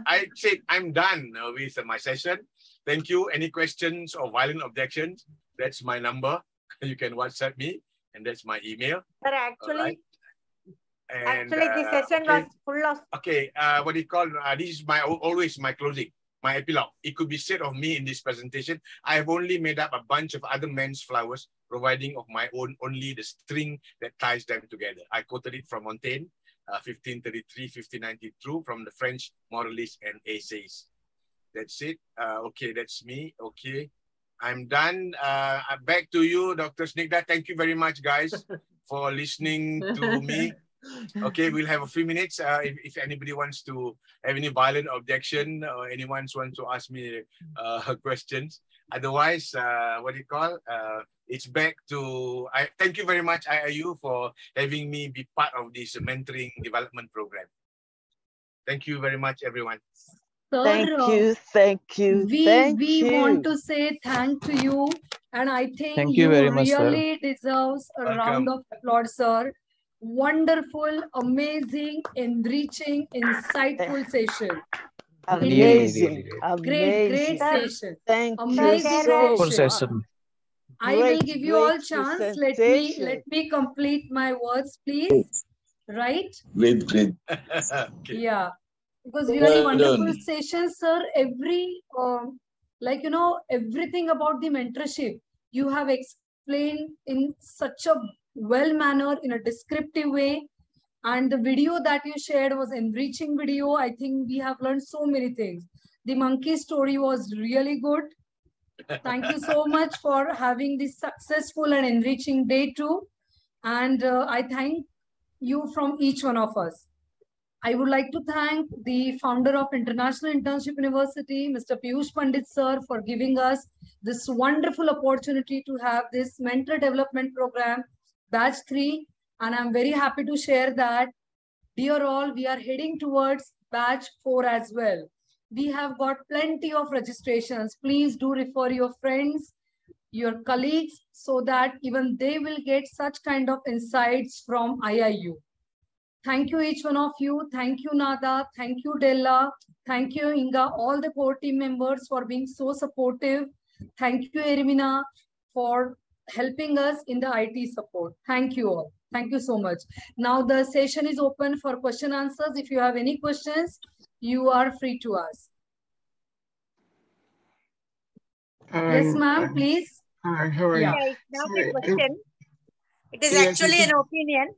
Speaker 2: I said I'm done with my session. Thank you. Any questions or violent objections? That's my number. You can WhatsApp me, and that's my email.
Speaker 11: But actually,
Speaker 2: right. And,
Speaker 11: this session was full of.
Speaker 2: Okay. What do you call? This is my always my closing. My epilogue. It could be said of me in this presentation, I have only made up a bunch of other men's flowers, providing of my own only the string that ties them together. I quoted it from Montaigne, 1533, 1592, from the French moralist and essays. That's it. Okay, that's me. Okay, I'm done. Back to you, Dr. Snigdha. Thank you very much, guys, for listening to me. Okay, we'll have a few minutes. If anybody wants to have any violent objection or anyone wants to ask me questions. Otherwise, what do you call? It's back to, thank you very much, IIU, for having me be part of this mentoring development program. Thank you very much, everyone.
Speaker 1: Sir,
Speaker 7: thank you.
Speaker 1: We want to say thank to you, and I think
Speaker 12: you very much,
Speaker 1: really deserves a round of applause, sir. Wonderful, amazing, enriching, insightful session.
Speaker 7: Amazing,
Speaker 1: Great session.
Speaker 7: Thank
Speaker 1: amazing
Speaker 7: you
Speaker 1: session. I will give you all chance. Let me complete my words, please. Right?
Speaker 10: Great.
Speaker 2: Okay.
Speaker 1: Yeah. It was really wonderful session, sir. Every like you know, everything about the mentorship you have explained in such a well manner, in a descriptive way, and the video that you shared was enriching video. I think we have learned so many things. The monkey story was really good. Thank you so much for having this successful and enriching day too. And I thank you from each one of us. I would like to thank the founder of International Internship University, Mr. Piyush Pandit sir, for giving us this wonderful opportunity to have this mentor development program, batch 3. And I'm very happy to share that, dear all, we are heading towards batch 4 as well. We have got plenty of registrations. Please do refer your friends, your colleagues, so that even they will get such kind of insights from IIU. Thank you, each one of you. Thank you, Nada. Thank you, Della. Thank you, Inga, all the core team members for being so supportive. Thank you, Ermina, for helping us in the IT support. Thank you all. Thank you so much. Now the session is open for question answers. If you have any questions, you are free to ask. Yes, ma'am, please.
Speaker 5: Hi, how are you?
Speaker 11: Yeah, it's not a question. It is actually an opinion.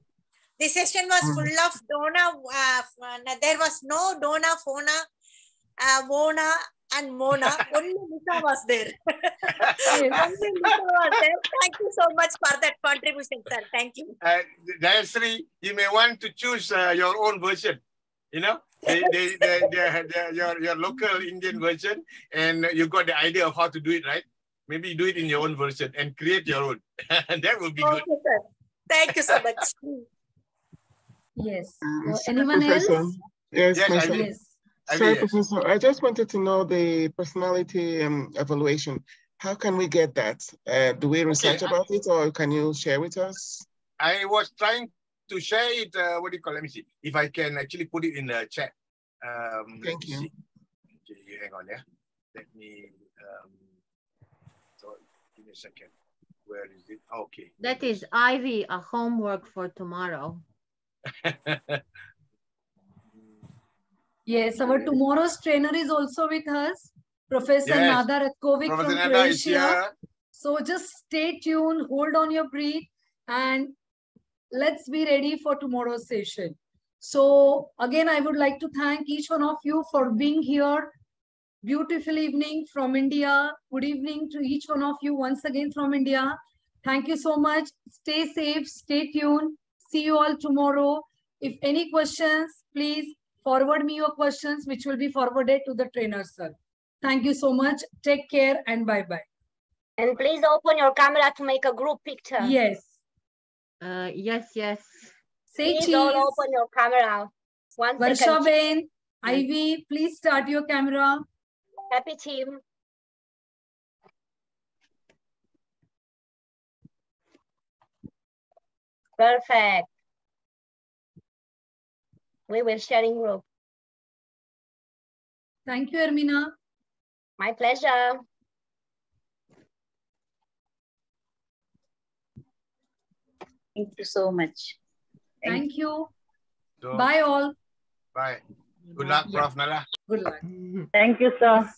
Speaker 11: This session was full of Dona. There was no Dona, Fona, Wona, and Mona. Only Lisa was there. Only Lisa was there. Thank you so much for that contribution, sir. Thank you.
Speaker 2: Dayasri, you may want to choose your own version. You know, your local Indian version, and you got the idea of how to do it, right? Maybe do it in your own version and create your own. That will be good.
Speaker 11: Sir. Thank you so much.
Speaker 1: Yes. Anyone else?
Speaker 5: Yes,
Speaker 1: yes,
Speaker 5: myself.
Speaker 1: yes.
Speaker 5: Sorry, Professor. I just wanted to know the personality evaluation. How can we get that? Do we research about it, or can you share with us?
Speaker 2: I was trying to share it. What do you call? Let me see if I can actually put it in the chat.
Speaker 5: Thank you.
Speaker 2: Okay, you hang on, yeah. Let me. So give me a second. Where is it? Okay.
Speaker 3: That is Ivy, a homework for tomorrow.
Speaker 1: Yes, our tomorrow's trainer is also with us, Professor Nada Ratkovic from Croatia. So just stay tuned, hold on your breath, and let's be ready for tomorrow's session. So again, I would like to thank each one of you for being here. Beautiful evening from India. Good evening to each one of you once again from India. Thank you so much. Stay safe, stay tuned. See you all tomorrow. If any questions, please forward me your questions, which will be forwarded to the trainer, sir. Thank you so much. Take care and bye-bye.
Speaker 6: And please open your camera to make a group picture.
Speaker 1: Yes.
Speaker 3: Yes.
Speaker 1: Say
Speaker 6: Please
Speaker 1: cheese.
Speaker 6: all open your camera. 1 second.
Speaker 1: Varsha Ben, Ivy, please start your camera.
Speaker 6: Happy team. Perfect. We will share in group.
Speaker 1: Thank you, Ermina.
Speaker 6: My pleasure.
Speaker 12: Thank you so much.
Speaker 1: Thank you.
Speaker 2: So,
Speaker 1: Bye all.
Speaker 2: bye. Good luck, Prof. Nala.
Speaker 1: Good luck.
Speaker 12: Thank you, sir.